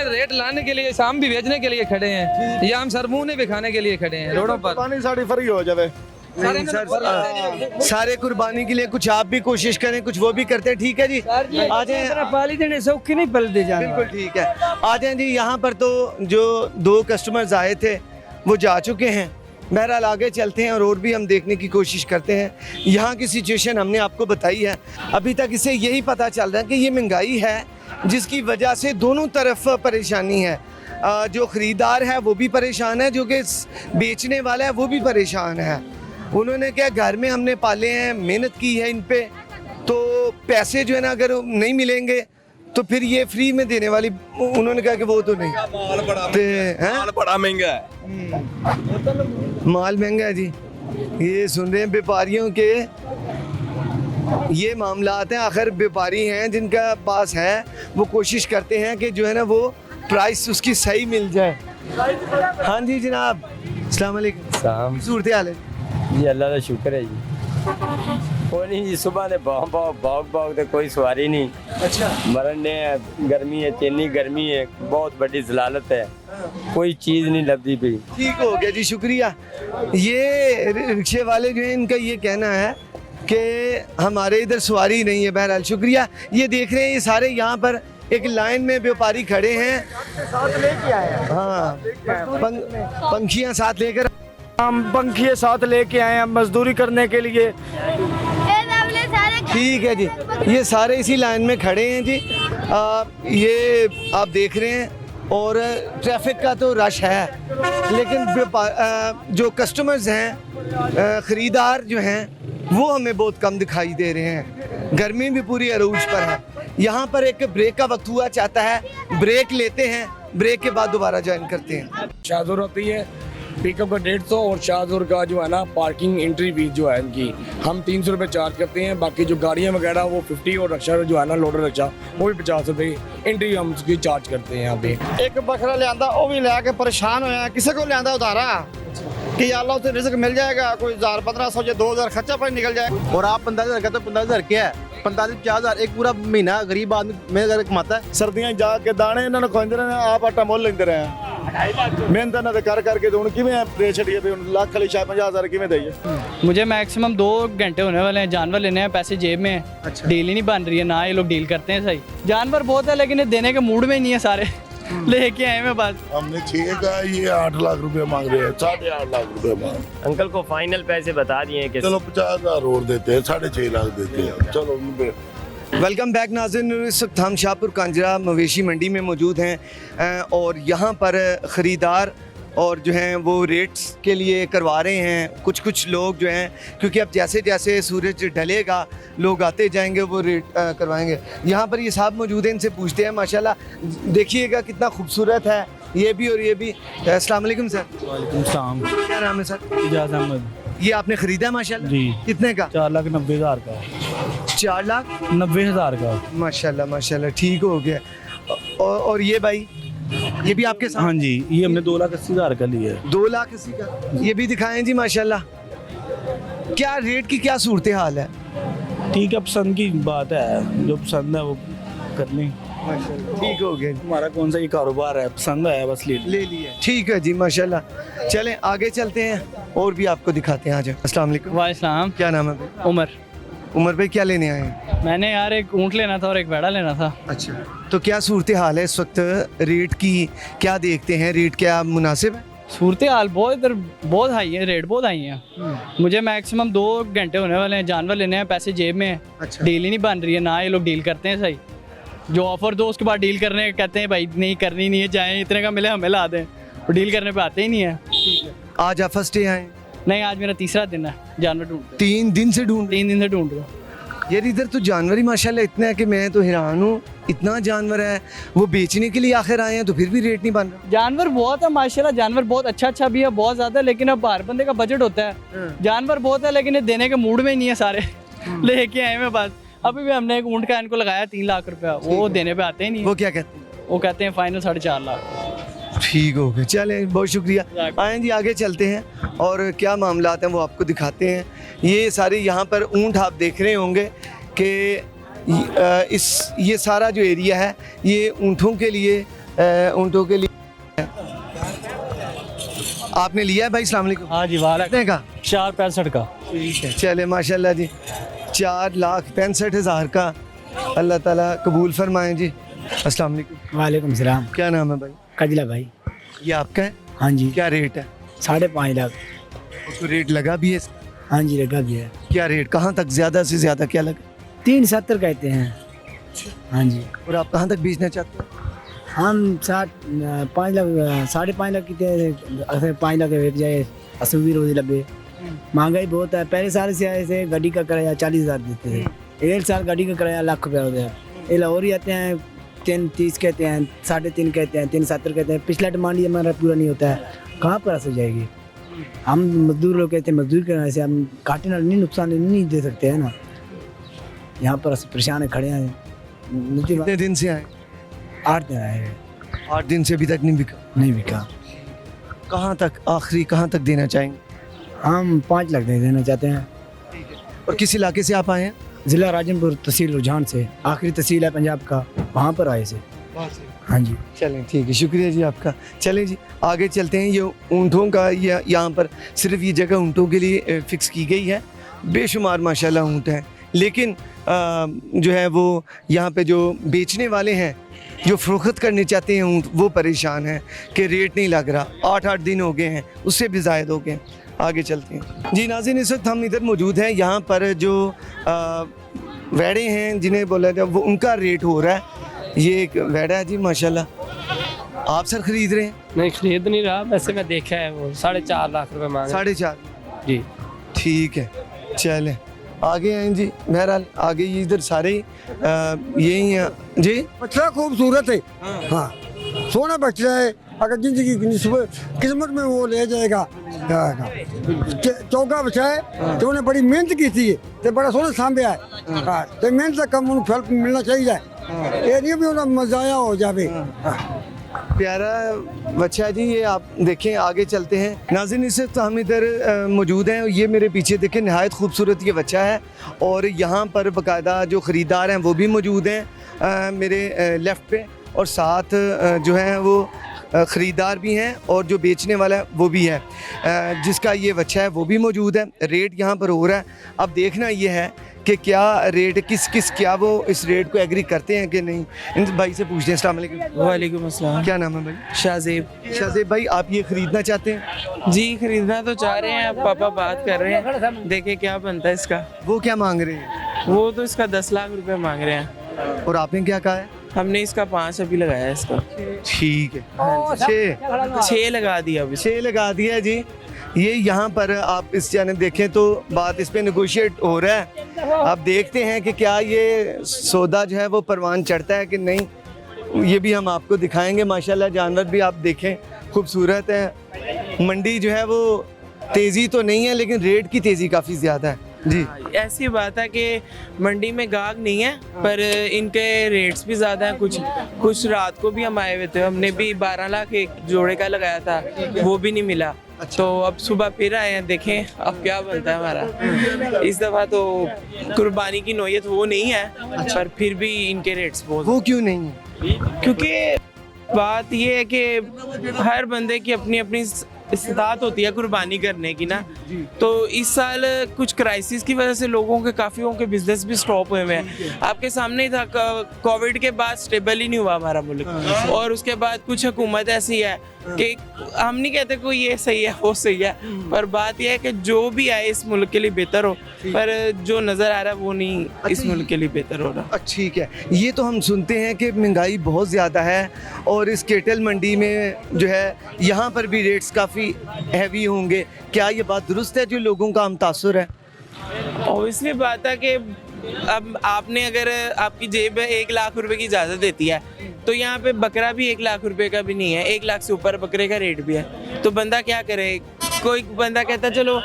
S4: रेट लाने के लिए शाम भी बेचने के लिए खड़े हैं, या हम सरमुने भी खाने के लिए खड़े हैं रोडों पर।
S5: पानी साड़ी फ्री हो जावे।
S3: नहीं सर, सारे कुर्बानी के लिए कुछ आप भी कोशिश करें, कुछ वो भी करते हैं। ठीक है जी, आ जाए।
S10: पाली देने सौखी नहीं पलते जाना।
S3: बिल्कुल ठीक है, आ जाए जी। यहाँ पर तो जो 2 कस्टमर्स आए थे वो जा चुके हैं। बहरहाल आगे चलते हैं और भी हम देखने की कोशिश करते हैं। यहाँ की सिचुएशन हमने आपको बताई है। अभी तक इसे यही पता चल रहा है कि ये महंगाई है जिसकी वजह से दोनों तरफ परेशानी है। जो ख़रीदार है वो भी परेशान है, जो कि बेचने वाला है वो भी परेशान है। उन्होंने क्या घर में हमने पाले हैं, मेहनत की है इन पे, तो पैसे जो है ना अगर नहीं मिलेंगे तो फिर ये फ्री में देने वाली, उन्होंने कहा कि वो तो नहीं। माल बड़ा महंगा है, माल महंगा है जी। ये सुन रहे हैं व्यापारियों के ये मामलात हैं। आखिर व्यापारी हैं जिनका पास है, वो कोशिश करते हैं कि जो है ना वो प्राइस उसकी सही मिल जाए। हाँ जी जनाब, अस्सलाम वालेकुम। सूरत हाल है
S6: जी? अल्लाह का शुक्र है जी। कोई नहीं जी, सुबह ने भाग तो कोई सवारी नहीं।
S3: अच्छा,
S6: मरण ने गर्मी है, इतनी गर्मी है, बहुत बड़ी जलालत है, कोई चीज़ नहीं लभदी पई।
S3: ठीक हो गया जी, शुक्रिया। ये रिक्शे वाले जो हैं इनका ये कहना है कि हमारे इधर सवारी नहीं है। बहरहाल शुक्रिया। ये देख रहे हैं ये सारे यहाँ पर एक लाइन में व्यापारी खड़े हैं, साथ लेके आए हैं। हाँ, पंखियाँ साथ लेकर,
S1: हम पंखिए साथ लेके आए हैं मजदूरी करने के लिए।
S3: ठीक है जी, ये सारे इसी लाइन में खड़े हैं जी। ये आप देख रहे हैं और ट्रैफिक का तो रश है, लेकिन जो कस्टमर्स हैं, ख़रीदार जो हैं वो हमें बहुत कम दिखाई दे रहे हैं। गर्मी भी पूरी अरूज पर है। यहाँ पर एक ब्रेक का वक्त हुआ चाहता है, ब्रेक लेते हैं, ब्रेक के बाद दोबारा ज्वाइन करते हैं।
S1: शाहजोर होती है, पिकअप का 150 और शाहजोर का जो है ना पार्किंग एंट्री फीस जो है इनकी हम 300 रुपये चार्ज करते हैं। बाकी जो गाड़ियाँ वगैरह वो 50 और रक्षा जो है ना लोडर रक्षा वो भी 50 रुपये एंट्री हम उसकी चार्ज करते हैं यहाँ पे।
S2: एक बकरा लिया वो भी लैके परेशान होया, किसी को लिया उधारा कि अल्लाह उसे रिस्क मिल जाएगा, कोई 1,000-1,500 या 2,000 खर्चा पर निकल जाएगा।
S8: और आप 45,000 का तो 45,000 क्या है? 45,000 एक पूरा महीना गरीब आदमी मेरे घर कमाता है।
S5: ਸਰਦੀਆਂ 'ਚ ਜਾ ਕੇ ਦਾਣੇ ਇਹਨਾਂ ਨੂੰ ਖਵਾਉਂਦੇ ਨੇ, ਆਪ ਆਟਾ ਮੁੱਲ ਲੈਂਦੇ ਰਹੇ ਆ। ਮਿਹਨਤ ਇਹਨਾਂ ਦੇ ਕਰ ਕਰਕੇ ਤੇ ਹੁਣ ਕਿਵੇਂ ਦੇ ਛੜੀਏ ਵੀ ਹੁਣ ਲੱਖ ਵਾਲੀ 50,000 ਕਿਵੇਂ ਦਈਏ?
S4: मुझे मैक्सिमम 2 घंटे होने वाले हैं, जानवर लेने हैं, पैसे जेब में है। डील ही नहीं बन रही है, ना ये लोग डील करते हैं सही। जानवर बहुत है लेकिन ये देने के मूड में ही नहीं है सारे। लेके आए मैं बस।
S5: हमने 6 का ये 8 लाख रुपए मांग रहे हैं, 8.5 लाख रुपए मांग।
S6: अंकल को फाइनल पैसे बता दिए हैं कि
S5: चलो 50,000 और देते हैं, 6.5 लाख देते हैं। चलो
S3: वेलकम बैक नाज़रीन। इस वक्त हम शाहपुर कांजरा मवेशी मंडी में मौजूद हैं और यहाँ पर ख़रीदार और जो हैं वो रेट्स के लिए करवा रहे हैं। कुछ लोग जो हैं, क्योंकि अब जैसे जैसे सूरज ढलेगा लोग आते जाएंगे वो रेट करवाएंगे। यहाँ पर ये साहब मौजूद हैं, इनसे पूछते हैं। माशाल्लाह देखिएगा कितना खूबसूरत है ये भी और ये भी। अस्सलाम वालेकुम सर।
S12: वालेकुम सलाम।
S3: क्या नाम है सर?
S12: इजाज़ अहमद।
S3: ये आपने ख़रीदा है माशाल्लाह?
S12: जी।
S3: कितने का?
S12: 4,90,000 का।
S3: 4,90,000
S12: का।
S3: माशाल्लाह माशाल्लाह, ठीक हो गया। और ये भाई, ये भी आपके साथ?
S12: हाँ जी, ये हमने 2,80,000 का लिया है।
S3: 2,80,000 का। ये भी दिखाएं जी माशाल्लाह। क्या रेट की क्या सूरत हाल है?
S12: ठीक है, पसंद की बात है, जो पसंद है वो कर लें।
S3: ठीक हो गया।
S12: हमारा कौन सा ये कारोबार है, पसंद आया बस ले
S3: लिया। ठीक है जी माशाल्लाह। चलें आगे चलते हैं और भी आपको दिखाते हैं। आज अस्सलाम वालेकुम।
S4: वालेकुम।
S3: क्या नाम है भाई?
S4: उमर।
S3: उमर भाई क्या लेने आए हैं?
S4: मैंने यार एक ऊँट लेना था और एक भेड़ा लेना था।
S3: अच्छा, तो क्या सूरत हाल है इस वक्त रेट की? क्या देखते हैं, रेट क्या मुनासिब है?
S4: सूरत हाल बहुत इधर बहुत हाई है, रेट बहुत हाई है। मुझे मैक्सिमम 2 घंटे होने वाले हैं, जानवर लेने हैं, पैसे जेब में है।
S3: अच्छा।
S4: डील ही नहीं बन रही है, ना ये लोग डील करते हैं सही। जो ऑफर दो उसके बाद डील करने कहते हैं भाई नहीं करनी नहीं है, जाएं इतने का मिले हमें ला दें, और डील करने पे आते ही नहीं है।
S3: आज आप फर्स्ट डे आए?
S4: नहीं, आज मेरा तीसरा दिन है जानवर ढूंढ
S3: 3 दिन से ढूंढ?
S4: 3 दिन से ढूंढ रहा हूँ।
S3: यार इधर तो जानवर ही माशाल्लाह इतना है कि मैं तो हैरान हूँ, इतना जानवर है। वो बेचने के लिए आखिर आए हैं तो फिर भी रेट नहीं बन रहा।
S4: जानवर बहुत है माशाल्लाह, जानवर बहुत अच्छा भी है, बहुत ज़्यादा। लेकिन अब हर बंदे का बजट होता है, जानवर बहुत है लेकिन ये देने के मूड में ही नहीं है सारे। लेके आए मैं बस। अभी भी हमने एक ऊँट का इनको लगाया 3 लाख रुपया, वो देने पे आते ही नहीं।
S3: वो क्या कहते हैं?
S4: वो कहते हैं फाइनल 4.5 लाख।
S3: ठीक हो गया, चले बहुत शुक्रिया। आए जी आगे चलते हैं और क्या मामलात हैं वो आपको दिखाते हैं। ये सारे यहाँ पर ऊँट आप देख रहे होंगे कि ये सारा जो एरिया है ये ऊँटों के लिए आपने लिया है भाई? अस्सलाम वालेकुम।
S4: हाँ जी, वाला
S3: कितने का?
S4: 4.65 का।
S3: ठीक है, चले माशाल्लाह जी, 4,65,000 का। अल्लाह ताला कबूल फरमाएं जी। अस्सलाम वालेकुम।
S12: वालेकुम सलाम।
S3: क्या नाम है भाई?
S12: कजला भाई।
S3: ये आपका है?
S12: हाँ जी।
S3: क्या रेट है?
S12: 5.5 लाख।
S3: उसको रेट लगा भी है?
S12: हाँ जी लगा भी है।
S3: क्या रेट, कहाँ तक ज़्यादा से ज़्यादा क्या लगा?
S12: 370 कहते हैं। हाँ जी।
S3: और आप कहाँ तक बेचना चाहते हैं?
S12: हम 5 लाख 5.5 लाख की 5 लाख बेच जाए, 80 रोज लगे। महंगाई बहुत है। पहले साल से आए थे, गाड़ी का किराया 40,000 देते थे। 1 साल गाड़ी का किराया लाख रुपया हो गया। ये लाहौर ही आते हैं, 3.30 कहते हैं, 3.5 कहते हैं, 3.70 कहते हैं। पिछला डिमांड ही हमारा पूरा नहीं होता है, कहाँ पर हो जाएगी? हम मजदूर लोग कहते हैं मजदूर करने से हम काटे नहीं, नुकसान नहीं दे सकते हैं ना। यहाँ पर परेशान है, खड़े हैं।
S3: कितने दिन से आए?
S12: 8 दिन आए हैं।
S3: 8 दिन से अभी तक नहीं बिका?
S12: नहीं बिका।
S3: कहाँ तक, आखिरी कहाँ तक देना चाहेंगे?
S12: हम 5 लाख दे देना चाहते हैं।
S3: और किस इलाके से आप आए हैं?
S12: ज़िला राजनपुर, तहसील रुझान से, आखिरी तहसील है पंजाब का, वहाँ पर आए से। हाँ जी।
S3: चलें ठीक है, शुक्रिया जी आपका। चलें जी आगे चलते हैं। ये ऊँटों का यहाँ पर सिर्फ ये जगह ऊँटों के लिए फ़िक्स की गई है। बेशुमार माशाल्लाह ऊँट हैं, लेकिन जो है वो यहाँ पे जो बेचने वाले हैं, जो फ़रोख्त करने चाहते हैं ऊँट, वो परेशान हैं कि रेट नहीं लग रहा। 8 दिन हो गए हैं, उससे भी ज़ायद हो गए। आगे चलते हैं जी नाज़रीन। इस वक्त हम इधर मौजूद हैं, यहाँ पर जो वैड़े हैं जिन्हें बोला जाए वो उनका रेट हो रहा है। ये एक वैड़ा है जी माशाल्लाह। आप सर खरीद रहे हैं?
S6: नहीं, खरीद नहीं रहा, वैसे मैं देखा है वो 4.5 लाख रुपए मांग
S3: 4.5
S6: जी।
S3: ठीक है, चलें आगे आए जी। बहरहाल आगे ये इधर सारे यही हैं जी।
S11: बच्चा खूबसूरत है, हाँ सोना बच्चा है। अगर जिंदगी किस्मत में वो ले जाएगा। चौका बच्चा है तो उन्हें बड़ी मेहनत की थी, तो बड़ा सोना सांभया है। हाँ, तो मेहनत का कम उन्हें फल मिलना चाहिए। ये नहीं भी उन्हें मजाया हो जाए।
S3: प्यारा बच्चा है जी, ये आप देखें। आगे चलते हैं नाज़रीन। इस वक्त हम इधर मौजूद हैं। ये मेरे पीछे देखें, नहायत खूबसूरत ये बच्चा है। और यहाँ पर बाकायदा जो ख़रीदार हैं वो भी मौजूद हैं मेरे लेफ़्ट पे, और साथ जो है वो ख़रीदार भी हैं और जो बेचने वाला है वो भी है। जिसका ये बच्चा है वो भी मौजूद है। रेट यहाँ पर हो रहा है। अब देखना ये है कि क्या रेट क्या वो इस रेट को एग्री करते हैं कि नहीं। इन भाई से पूछते हैं। अस्सलाम वालेकुम।
S7: वालेकुम अस्सलाम।
S3: क्या नाम है भाई?
S7: शाहजेब।
S3: शाहजेब भाई, आप ये ख़रीदना चाहते हैं?
S7: जी, खरीदना तो चाह रहे हैं, अब पापा बात कर रहे हैं, देखे क्या बनता है इसका।
S3: वो क्या मांग रहे हैं?
S7: वो तो इसका 10 लाख रुपए मांग रहे हैं।
S3: और आपने क्या कहा है?
S7: हमने इसका 5 अभी लगाया इसका।
S3: ठीक है,
S7: 6 लगा दिया अभी।
S3: 6 लगा दिया जी। ये यहाँ पर आप इस चैनल देखें तो बात इस पे नेगोशिएट हो रहा है। आप देखते हैं कि क्या ये सौदा जो है वो परवान चढ़ता है कि नहीं। ये भी हम आपको दिखाएंगे। माशाल्लाह जानवर भी आप देखें खूबसूरत है। मंडी जो है वो तेज़ी तो नहीं है, लेकिन रेट की तेज़ी काफ़ी ज़्यादा है जी।
S7: ऐसी बात है कि मंडी में गाहक नहीं है, पर इनके रेट्स भी ज़्यादा हैं। कुछ रात को भी हम आए हुए थे, हमने भी 12 लाख एक जोड़े का लगाया था, वो भी नहीं मिला। तो अब सुबह फिर आए हैं, देखें अब क्या बनता है हमारा। इस दफ़ा तो कुर्बानी की नौयत वो नहीं है, पर फिर भी इनके रेट्स बहुत।
S3: वो क्यों नहीं है?
S7: क्योंकि बात ये है कि हर बंदे की अपनी अपनी इस्तात होती है कुर्बानी करने की ना, तो इस साल कुछ क्राइसिस की वजह से लोगों के काफ़ियों के बिजनेस भी स्टॉप हुए हैं। आपके सामने ही था, कोविड के बाद स्टेबल ही नहीं हुआ हमारा मुल्क, और उसके बाद कुछ हुकूमत ऐसी है कि हम नहीं कहते कोई ये सही है वो सही है, पर बात यह है कि जो भी आए इस मुल्क के लिए बेहतर हो, पर जो नज़र आ रहा है वो नहीं इस मुल्क के लिए बेहतर हो रहा।
S3: ठीक है, ये तो हम सुनते हैं कि महंगाई बहुत ज़्यादा है और इस केटल मंडी में जो है यहाँ पर भी रेट्स काफ़ी हैवी होंगे, क्या ये बात दुरुस्त है जो लोगों का मुतासर है?
S7: ऑब्वियसली बात है कि अब आपने अगर आपकी जेब 1 लाख रुपए की इजाज़त देती है, तो यहाँ पे बकरा भी 1 लाख रुपए का भी नहीं है, 1 लाख से ऊपर बकरे का रेट भी है, तो बंदा क्या करे? कोई बंदा कहता है चलो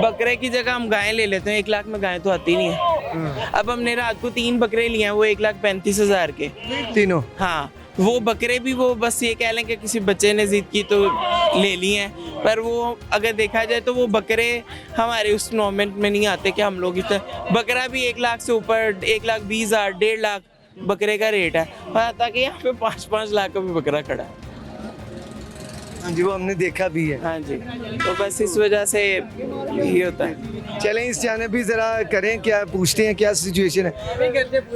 S7: बकरे की जगह हम गायें ले लेते हैं, 1 लाख में गायें तो आती नहीं है। अब हमने रात को 3 बकरे लिए हैं, वो 1,35,000 के
S3: तीनों।
S7: हाँ, वो बकरे भी वो बस ये कह लें कि किसी बच्चे ने जिद की तो ले लिए हैं, पर वो अगर देखा जाए तो वो बकरे हमारे उस नॉर्मेंट में नहीं आते कि हम लोग इतना, बकरा भी 1 लाख से ऊपर 1,20,000 1.5 लाख बकरे का रेट है, ताकि यहाँ पे 5-5 लाख का भी बकरा खड़ा है।
S3: हाँ जी, वो हमने देखा भी है।
S7: हाँ जी, तो बस इस वजह से ये होता है।
S3: चलें इस चैनल भी ज़रा करें, क्या पूछते हैं क्या सिचुएशन है।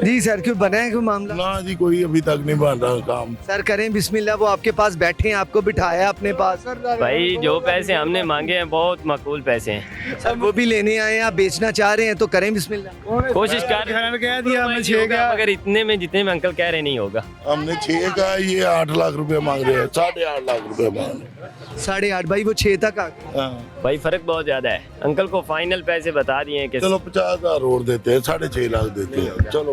S3: जी सर, क्यों बना है कोई मामला?
S13: ना जी, कोई अभी तक नहीं बन रहा काम।
S3: सर करें बिस्मिल्लाह, वो आपके पास बैठे हैं, आपको बिठाया अपने पास।
S6: भाई जो पैसे हमने मांगे हैं बहुत माकूल पैसे हैं
S3: सर, वो भी लेने आए हैं, आप बेचना चाह रहे हैं तो करें बिस्मिल्लाह।
S6: कोशिश कर मगर इतने में जितने में अंकल कह रहे नहीं होगा।
S13: हमने 6 का, ये 8 लाख रुपए मांग रहे हैं, 8.5 लाख रुपए मांग रहे हैं।
S3: 8.5 भाई, वो 6 तक आ गया।
S6: भाई फर्क बहुत ज्यादा है। अंकल को फाइनल पैसे बता दिए कि
S13: चलो 50,000 और देते हैं, 6.5 लाख देते हैं। चलो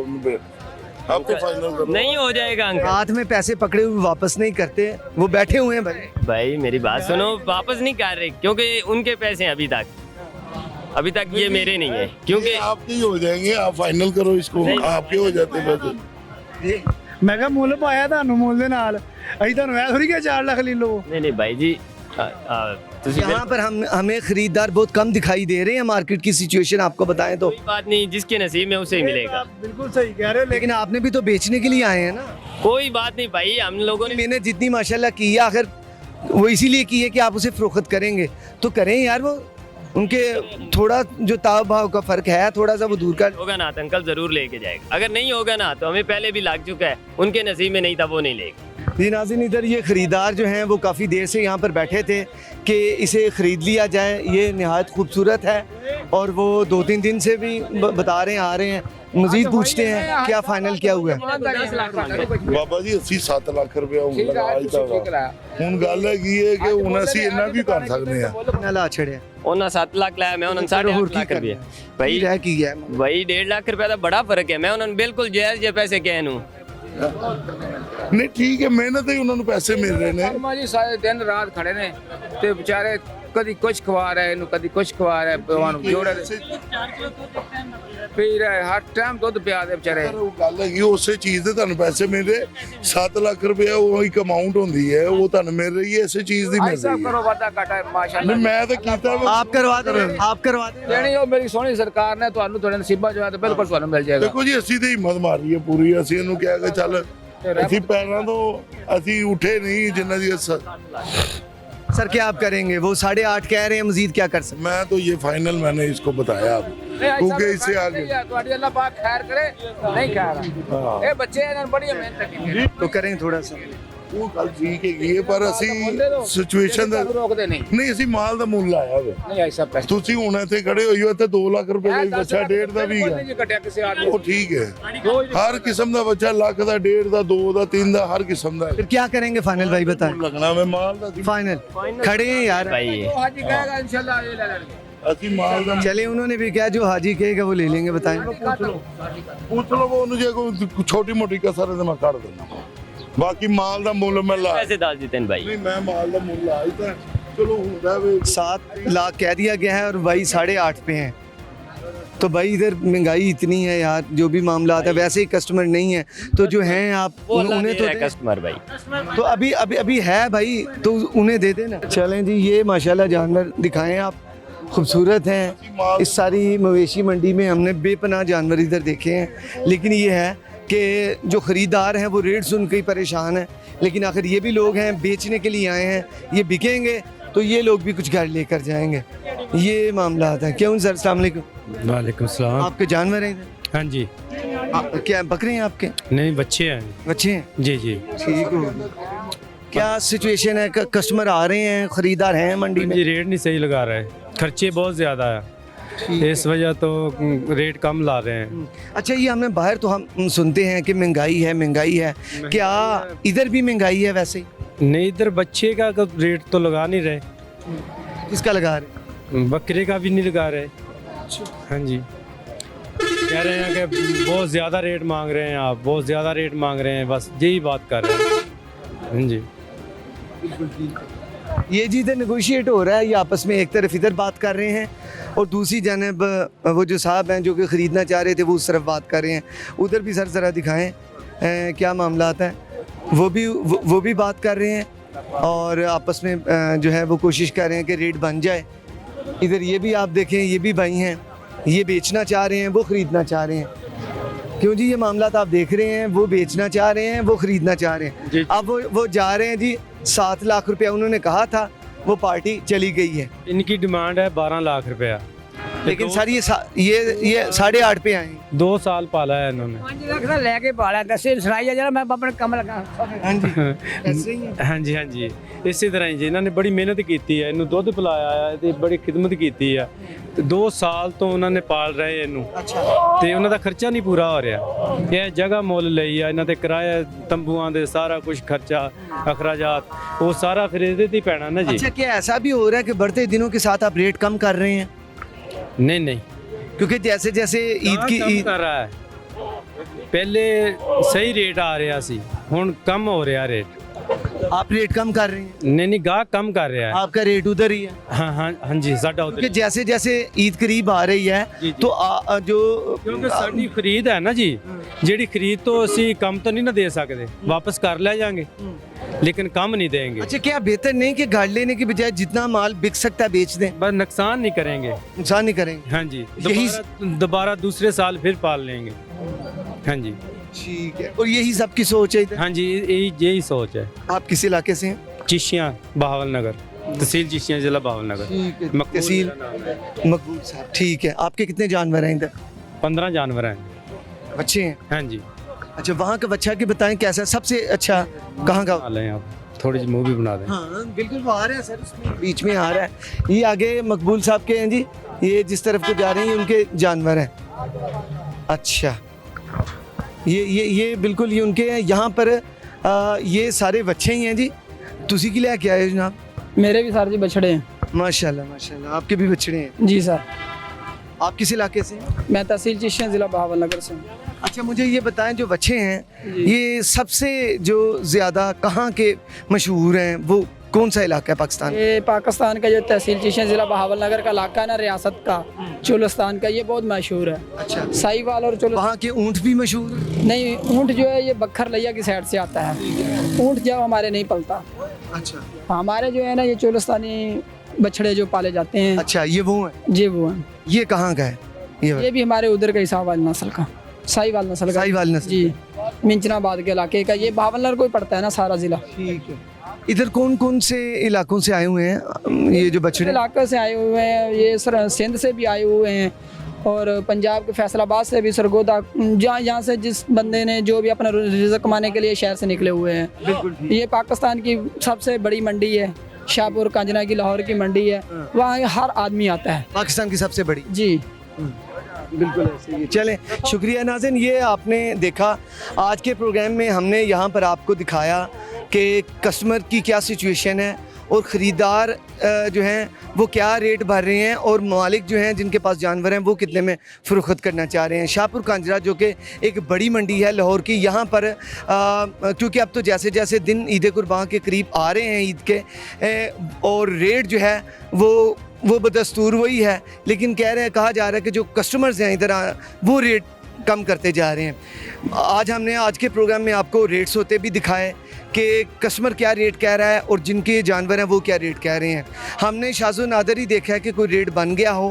S13: आपको फाइनल करो।
S6: नहीं हो जाएगा अंकल।
S3: हाथ में पैसे पकड़े हुए वापस नहीं करते, वो बैठे हुए हैं भाई।
S6: भाई मेरी बात सुनो, वापस नहीं कर रहे क्योंकि उनके पैसे हैं अभी तक ये मेरे नहीं है, क्योंकि
S13: आपके ही हो जाएंगे। आप फाइनल करो इसको, आपके हो जाते पैसे।
S5: मैं कहा मुल पाया थानू मुल दे नाल, अहीं थानू ऐ थोड़ी कि 4 लाख ले लो।
S6: नहीं भाई जी,
S3: यहाँ पर हमें खरीदार बहुत कम दिखाई दे रहे हैं। मार्केट की सिचुएशन आपको बताएं तो।
S6: कोई बात नहीं, जिसके नसीब में उसे ही मिलेगा।
S5: बिल्कुल सही कह रहे हो,
S3: लेकिन आपने भी तो बेचने के लिए आए हैं ना।
S6: कोई बात नहीं भाई, हम लोगों ने
S3: मैंने जितनी माशाल्लाह की है, आखिर वो इसीलिए की है कि आप उसे फरोख्त करेंगे तो करें यार। वो उनके थोड़ा जो ताव भाव का फर्क है, थोड़ा सा वो दूर कर
S6: होगा ना तो अंकल जरूर लेके जाएगा। अगर नहीं होगा ना तो हमें पहले भी लाग चुका है, उनके नसीब में नहीं था वो नहीं लेगा।
S3: जी नाज़रीन, इधर ये ख़रीदार जो हैं वो काफ़ी देर से यहाँ पर बैठे थे कि इसे ख़रीद लिया जाए। ये नहायत खूबसूरत है और वो 2-3 दिन से भी बता रहे हैं, आ रहे हैं। मजीद पूछते हैं क्या फाइनल क्या हुआ है।
S13: बाबा जी 80-7 लाख रुपया ਹੁਣ ਗੱਲ ਹੈਗੀ ਹੈ ਕਿ ਹੁਣ ਅਸੀਂ ਇੰਨਾ ਵੀ ਕਰ ਸਕਦੇ ਆ।
S3: कितना ला छड़े
S6: ਉਹਨਾਂ 7 ਲੱਖ ਲਾਇਆ, ਮੈਂ ਉਹਨਾਂ ਨੂੰ 8.5 ਲੱਖ ਰੁਪਏ ਭਾਈ
S3: ਰਹਿ ਕੀ ਗਿਆ
S6: ਭਾਈ 1.5 ਲੱਖ ਰੁਪਏ ਦਾ ਬੜਾ ਫਰਕ ਹੈ। ਮੈਂ ਉਹਨਾਂ ਨੂੰ ਬਿਲਕੁਲ ਜਾਇਜ਼ ਜਿਹੇ ਪੈਸੇ ਕਹੇ ਨੂੰ।
S13: ਨਹੀਂ ਠੀਕ ਹੈ, ਮਿਹਨਤ ਹੀ ਉਹਨਾਂ ਨੂੰ ਪੈਸੇ ਮਿਲ ਰਹੇ ਨੇ।
S1: ਜੀ ਸਾਰੇ ਦਿਨ ਰਾਤ ਖੜੇ ਨੇ ਤੇ ਵਿਚਾਰੇ ਕਦੀ ਕੁਝ ਖਵਾ ਰਹੇ ਇਹਨੂੰ, ਕਦੀ ਕੁਝ ਖਵਾ ਰਹੇ ਭਗਵਾਨ ਜੋੜੇ ਫਿਰ ਹਰ ਟਾਈਮ ਦੁੱਧ ਪਿਆ ਦੇ ਵਿਚਾਰੇ।
S13: ਗੱਲ ਹੈਗੀ ਉਸੇ ਚੀਜ਼ ਦੇ ਤੁਹਾਨੂੰ ਪੈਸੇ ਮਿਲ ਰਹੇ। 7 ਲੱਖ ਰੁਪਇਆ ਉਹ ਇੱਕ ਅਮਾਉਂਟ ਹੁੰਦੀ ਹੈ, ਉਹ ਤੁਹਾਨੂੰ ਮਿਲ ਰਹੀ ਹੈ, ਇਸੇ ਚੀਜ਼ ਦੀ ਮਿਲ ਰਹੀ ਹੈ।
S1: ਕਰੋ ਵਾਦਾ ਘਾਟਾ ਮਾਸ਼ਾਅੱਲਾ।
S13: ਨਹੀਂ ਮੈਂ ਤਾਂ ਕੀਤਾ
S3: आप करवा दें, आप करवा दें।
S1: ਜਿਹੜੀ ਉਹ ਮੇਰੀ ਸੋਹਣੀ ਸਰਕਾਰ ਨੇ ਤੁਹਾਨੂੰ ਤੁਹਾਡੇ ਨਸੀਬਾਂ ਜੋ ਹੈ ਤਾਂ ਬਿਲਕੁਲ ਤੁਹਾਨੂੰ ਮਿਲ ਜਾਏਗਾ।
S13: ਦੇਖੋ ਜੀ, ਅਸੀਂ ਤੇ ਹਿੰਮਤ ਮਾਰੀ ਹੈ ਪੂਰੀ। ਅਸੀਂ ਇਹਨੂੰ ਕਿਹਾ ਕਿ ਚੱਲ, ਅਸੀਂ ਪੈਰਾਂ ਤੋਂ ਅਸੀਂ ਉੱਠੇ ਨਹੀਂ ਜਿੰਨਾ ਦੀ
S3: सर क्या आप करेंगे? वो 8.5 कह रहे हैं, मजीद क्या कर सकते?
S13: मैं तो ये फाइनल मैंने इसको बताया अब, क्योंकि इससे आगे
S1: ਤੁਹਾਡੀ ਅੱਲਾਹ ਪਾਕ ਖੈਰ ਕਰੇ। ਨਹੀਂ ਕਹਿ ਰਹਾ ਇਹ ਬੱਚੇ ਇਹਨਾਂ ਨੇ ਬੜੀ ਮਿਹਨਤ ਕੀਤੀ
S3: तो करें थोड़ा सा।
S13: ਉਹ ਗੱਲ ਠੀਕ ਹੈਗੀ ਹੈ, ਪਰ ਅਸੀਂ ਸਿਚੁਏਸ਼ਨ ਦਾ
S1: ਰੋਕਦੇ ਨਹੀਂ।
S13: ਅਸੀਂ ਮਾਲ ਦਾ ਮੁੱਲ ਲਾਇਆ ਵੇ।
S1: ਨਹੀਂ ਐਸਾ ਪੈਸੇ
S13: ਤੁਸੀਂ ਹੁਣ ਇੱਥੇ ਖੜੇ ਹੋਈ ਹੋ, ਇੱਥੇ 2 ਲੱਖ ਰੁਪਏ ਦਾ ਵੀ ਬੱਚਾ, 1.5 ਦਾ ਵੀ ਹੈ।
S1: ਘਟਿਆ ਕਿਸੇ ਆਦਮੀ
S13: ਉਹ ਠੀਕ ਹੈ, ਹਰ ਕਿਸਮ ਦਾ ਬੱਚਾ, ਲੱਖ ਦਾ, 1.5 ਦਾ, 2 ਦਾ, 3 ਦਾ, ਹਰ ਕਿਸਮ ਦਾ
S3: फिर क्या करेंगे फाइनल भाई बताएं।
S13: ਲੱਗਣਾ ਵੇ ਮਾਲ ਦਾ।
S3: फाइनल खड़े हैं यार
S6: भाई
S1: ਹਾਜੀ ਕਹੇਗਾ ਇਨਸ਼ਾਅੱਲਾ ਇਹ ਲੈ ਲੈਣਗੇ।
S13: ਅਸੀਂ ਮਾਲ ਦਾ
S3: चले, उन्होंने भी कहा जो हाजी कहेगा वो ले लेंगे। बताएं।
S13: ਪੁੱਛ ਲਵੋ ਉਹਨੂੰ, ਜੇ ਕੋਈ ਛੋਟੀ ਮੋਟੀ ਕਸਰ ਹੈ ਤਾਂ ਮੈਂ ਕੱਢ ਦਿੰਦਾ। ਬਾਕੀ ਮਾਲ ਦਾ ਮੁੱਲ ਮੈਂ ਲਾ
S6: पैसे डाल देते हैं भाई।
S13: ਨਹੀਂ, ਮੈਂ ਮਾਲ ਦਾ ਮੁੱਲ ਲਾ ਦਿੱਤਾ। चलो ਹੁੰਦਾ ਵੇ।
S3: 7 लाख कह दिया गया है और भाई 8.5 पे हैं। तो भाई इधर महंगाई इतनी है यार, जो भी मामला आता है। वैसे ही कस्टमर नहीं है तो जो हैं आप उन्हें तो दें।
S6: कस्टमर भाई
S3: तो अभी है भाई, तो उन्हें दे देना। चलें जी, ये माशाल्लाह जानवर दिखाएं आप, खूबसूरत हैं। इस सारी मवेशी मंडी में हमने बेपनाह जानवर इधर देखे हैं, लेकिन ये है कि जो ख़रीदार हैं वो रेट सुन के ही परेशान हैं। लेकिन आखिर ये भी लोग हैं, बेचने के लिए आए हैं, ये बिकेंगे तो ये लोग भी कुछ घर लेकर जाएंगे, ये मामला आता है। क्यों सर, अस्सलाम वालेकुम।
S14: वालेकुम सलाम।
S3: आपके जानवर हैं इधर?
S14: हाँ जी।
S3: क्या बकरे हैं आपके?
S14: नहीं, बच्चे हैं।
S3: बच्चे हैं?
S14: जी जी।
S3: ठीक हो। क्या सिचुएशन है, कस्टमर आ रहे हैं, खरीदार हैं मंडी में?
S14: जी, रेट नहीं सही लगा रहे, खर्चे बहुत ज़्यादा है, इस वजह तो रेट कम ला रहे हैं।
S3: अच्छा, ये हमने बाहर तो हम सुनते हैं कि महंगाई है, महंगाई है, क्या इधर भी महंगाई है वैसे ही?
S14: नहीं, इधर बच्चे का रेट तो लगा नहीं रहे।
S3: किसका लगा रहे?
S14: बकरे का भी नहीं लगा रहे। हाँ जी, कह रहे हैं कि बहुत ज़्यादा रेट मांग रहे हैं आप, बहुत ज़्यादा रेट मांग रहे हैं, बस यही बात कर रहे हैं। हाँ जी,
S3: ये जी इधर नेगोशिएट हो रहा है, ये आपस में एक तरफ इधर बात कर रहे हैं और दूसरी जानब वो जो साहब हैं जो कि ख़रीदना चाह रहे थे वो उस तरफ बात कर रहे हैं। उधर भी सर ज़रा दिखाएं क्या मामला आता है। वो भी बात कर रहे हैं और आपस में जो है वो कोशिश कर रहे हैं कि रेट बन जाए। इधर ये भी आप देखें, ये भी भाई हैं, ये बेचना चाह रहे हैं, वो ख़रीदना चाह रहे हैं। क्यों जी, ये मामला तो आप देख रहे हैं, वो बेचना चाह रहे हैं, वो ख़रीदना चाह रहे हैं। अब वो जा रहे हैं जी, 7 लाख रुपया उन्होंने कहा था, वो पार्टी चली गई है।
S14: इनकी डिमांड है 12 लाख रुपया,
S3: लेकिन सर ये 8.5 पे आए।
S14: 2 साल पाला है इन्होंने।
S10: 5 लाख ਦਾ ਲੈ ਕੇ ਪਾਲਿਆ, ਦੱਸੇ ਸੁਣਾਈ ਜਰਾ ਮੈਂ ਆਪਣੇ ਕੰਮ ਲੱਗਾ।
S14: हाँ जी, हाँ जी, ਇਸੇ ਤਰ੍ਹਾਂ ਹੀ ਜੀ ਇਹਨਾਂ ਨੇ ਬੜੀ ਮਿਹਨਤ ਕੀਤੀ ਹੈ, ਇਹਨੂੰ ਦੁੱਧ ਪਿਲਾਇਆ ਹੈ ਤੇ ਬੜੀ ਖਿਦਮਤ ਕੀਤੀ ਹੈ ਤੇ 2 ਸਾਲ ਤੋਂ ਉਹਨਾਂ ਨੇ ਪਾਲ ਰਹੇ ਇਹਨੂੰ। ਤੇ ਉਹਨਾਂ ਦਾ ਖਰਚਾ ਨਹੀਂ ਪੂਰਾ ਹੋ ਰਿਹਾ। ਇਹ ਜਗ੍ਹਾ ਮੁੱਲ ਲਈ ਆ, ਇਹਨਾਂ ਤੇ ਕਿਰਾਇਆ, ਤੰਬੂਆਂ ਦੇ ਸਾਰਾ ਕੁਝ ਖਰਚਾ, ਅਖਰਾਜਾਤ, ਉਹ ਸਾਰਾ ਫਿਰ ਇਹਦੇ ਤੇ ਹੀ ਪੈਣਾ ਨਾ ਜੀ।
S3: अच्छा, क्या ऐसा भी हो रहा है कि बढ़ते दिनों के साथ आप रेट कम कर रहे हैं?
S14: नहीं नहीं,
S3: क्योंकि जैसे जैसे ईद की
S14: कम कर रहा है, पहले सही रेट आ रहा सी, हुन कम हो रहा रेट।
S3: आप रेट कम कर रहे हैं?
S14: नहीं नहीं, गाहक कम कर रहा है।
S3: आपका रेट उधर ही है?
S14: हाँ हाँ हाँ जी, साडा उधर।
S3: क्योंकि जैसे जैसे ईद करीब आ रही है
S14: जी, जी।
S3: तो जो
S14: क्योंकि साडी खरीद है ना जी, ਜਿਹੜੀ खरीद तो ਅਸੀਂ कम तो नहीं ना दे सकते, वापस कर ले जाएंगे, लेकिन कम नहीं देंगे।
S3: अच्छा, क्या बेहतर नहीं कि गाड़ लेने की बजाय जितना माल बिक सकता है बेच दें?
S14: बस नुकसान नहीं करेंगे।
S3: नुकसान नहीं करेंगे।
S14: हाँ जी, दोबारा दूसरे साल फिर पाल लेंगे। हाँ जी,
S3: ठीक है। और यही सबकी सोच है इधर?
S14: हाँ जी, यही सोच है।
S3: आप किस इलाके से हैं?
S14: चिशियाँ, बहावल नगर, तहसील चिशियाँ, जिला बहावल नगर।
S3: तहसील मकबूल साहब। ठीक है। आपके कितने जानवर हैं इधर?
S14: 15 जानवर हैं।
S3: बच्चे हैं?
S14: हाँ जी।
S3: अच्छा, वहाँ का बच्चा की बताएं कैसा, सबसे अच्छा कहाँ का?
S14: लें आप थोड़ी सी मूवी बना दें।
S3: हाँ बिल्कुल, वो आ रहे हैं सर, उसमें बीच में आ रहा है। ये आगे मकबूल साहब के हैं जी, ये जिस तरफ को जा रहे हैं उनके जानवर हैं। अच्छा, ये बिल्कुल ये उनके हैं। यहाँ पर ये सारे बच्चे ही हैं जी। तुसी की लेके आए जनाब?
S4: मेरे भी सारे जी बछड़े हैं।
S3: माशाल्लाह माशाल्लाह, आपके भी बछड़े हैं?
S4: जी सर।
S3: आप किस इलाके से हैं?
S4: मैं तहसील चिशियाँ, ज़िला बहावल नगर से हूँ।
S3: अच्छा, मुझे ये बताएं, जो बच्चे हैं ये सबसे जो ज़्यादा कहाँ के मशहूर हैं, वो कौन सा इलाका है पाकिस्तान?
S4: ये पाकिस्तान का जो तहसील चिशियाँ, ज़िला बहावल नगर का इलाका है ना, रियासत का, चोलिस्तान का, ये बहुत मशहूर है।
S3: अच्छा,
S4: साहिवाल और चोलिस्तान।
S3: वहाँ के ऊँट भी मशहूर हैं?
S4: नहीं, ऊँट जो है ये बखर लिया की साइड से आता है, ऊँट जो हमारे नहीं पलता।
S3: अच्छा,
S4: हमारे जो है ना ये चोलिस्तानी बछड़े जो पाले जाते हैं।
S3: अच्छा, ये वो हैं?
S4: जी वो हैं।
S3: ये कहाँ का है?
S4: ये भी हमारे उधर का हिसाब वाली नस्ल का, साहिवाल नस्ल का।
S3: साहिवाल नस्ल?
S4: जी, मिंचनाबाद के इलाके का, ये बहावल नगर को ही पड़ता है ना सारा जिला।
S3: ठीक है। इधर कौन कौन से इलाकों से आए हुए हैं ये जो बछड़े?
S4: इलाके से आए हुए हैं, ये सर सिंध से भी आए हुए हैं और पंजाब के फैसलाबाद से भी, सरगोदा, जहाँ से जिस बंदे ने जो भी अपना रिज़्क कमाने के लिए शहर से निकले हुए हैं।
S3: बिल्कुल।
S4: ये पाकिस्तान की सबसे बड़ी मंडी है, शाहपुर कांजना की, लाहौर की मंडी है, वहाँ हर आदमी आता है।
S3: पाकिस्तान की सबसे बड़ी?
S4: जी
S3: बिल्कुल ऐसे ही। चलें, शुक्रिया नाज़रीन। ये आपने देखा आज के प्रोग्राम में, हमने यहाँ पर आपको दिखाया कि कस्टमर की क्या सिचुएशन है और ख़रीदार जो हैं वो क्या रेट भर रहे हैं और मालिक जो हैं जिनके पास जानवर हैं वो कितने में फ़रोख्त करना चाह रहे हैं। शाहपुर कांजरा जो कि एक बड़ी मंडी है लाहौर की, यहाँ पर क्योंकि अब तो जैसे जैसे दिन ईद कुर्बान के करीब आ रहे हैं ईद के, और रेट जो है वो बदस्तूर वही है, लेकिन कह रहे हैं, कहा जा रहा है कि जो कस्टमर्स हैं इधर वो रेट कम करते जा रहे हैं। आज हमने आज के प्रोग्राम में आपको रेट्स होते भी दिखाए कि कस्टमर क्या रेट कह रहा है और जिनके जानवर हैं वो क्या रेट कह रहे हैं। हमने शाज़ो नादर ही देखा है कि कोई रेट बन गया हो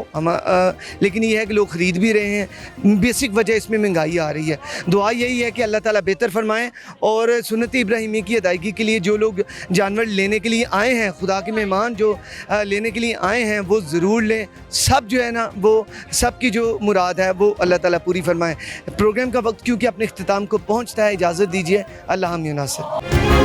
S3: लेकिन ये है कि लोग ख़रीद भी रहे हैं। बेसिक वजह इसमें महंगाई आ रही है। दुआ यही है कि अल्लाह ताला बेहतर फरमाएँ और सुन्नत इब्राहिमी की अदायगी के लिए जो लोग जानवर लेने के लिए आए हैं, खुदा के मेहमान जो लेने के लिए आए हैं वो ज़रूर लें। सब जो है ना वो सब की जो मुराद है वो अल्लाह ताला पूरी फरमाए। प्रोग्राम का वक्त क्योंकि अपने इख्तिताम को पहुंचता है, इजाज़त दीजिए। अल्लाह हम नासिर।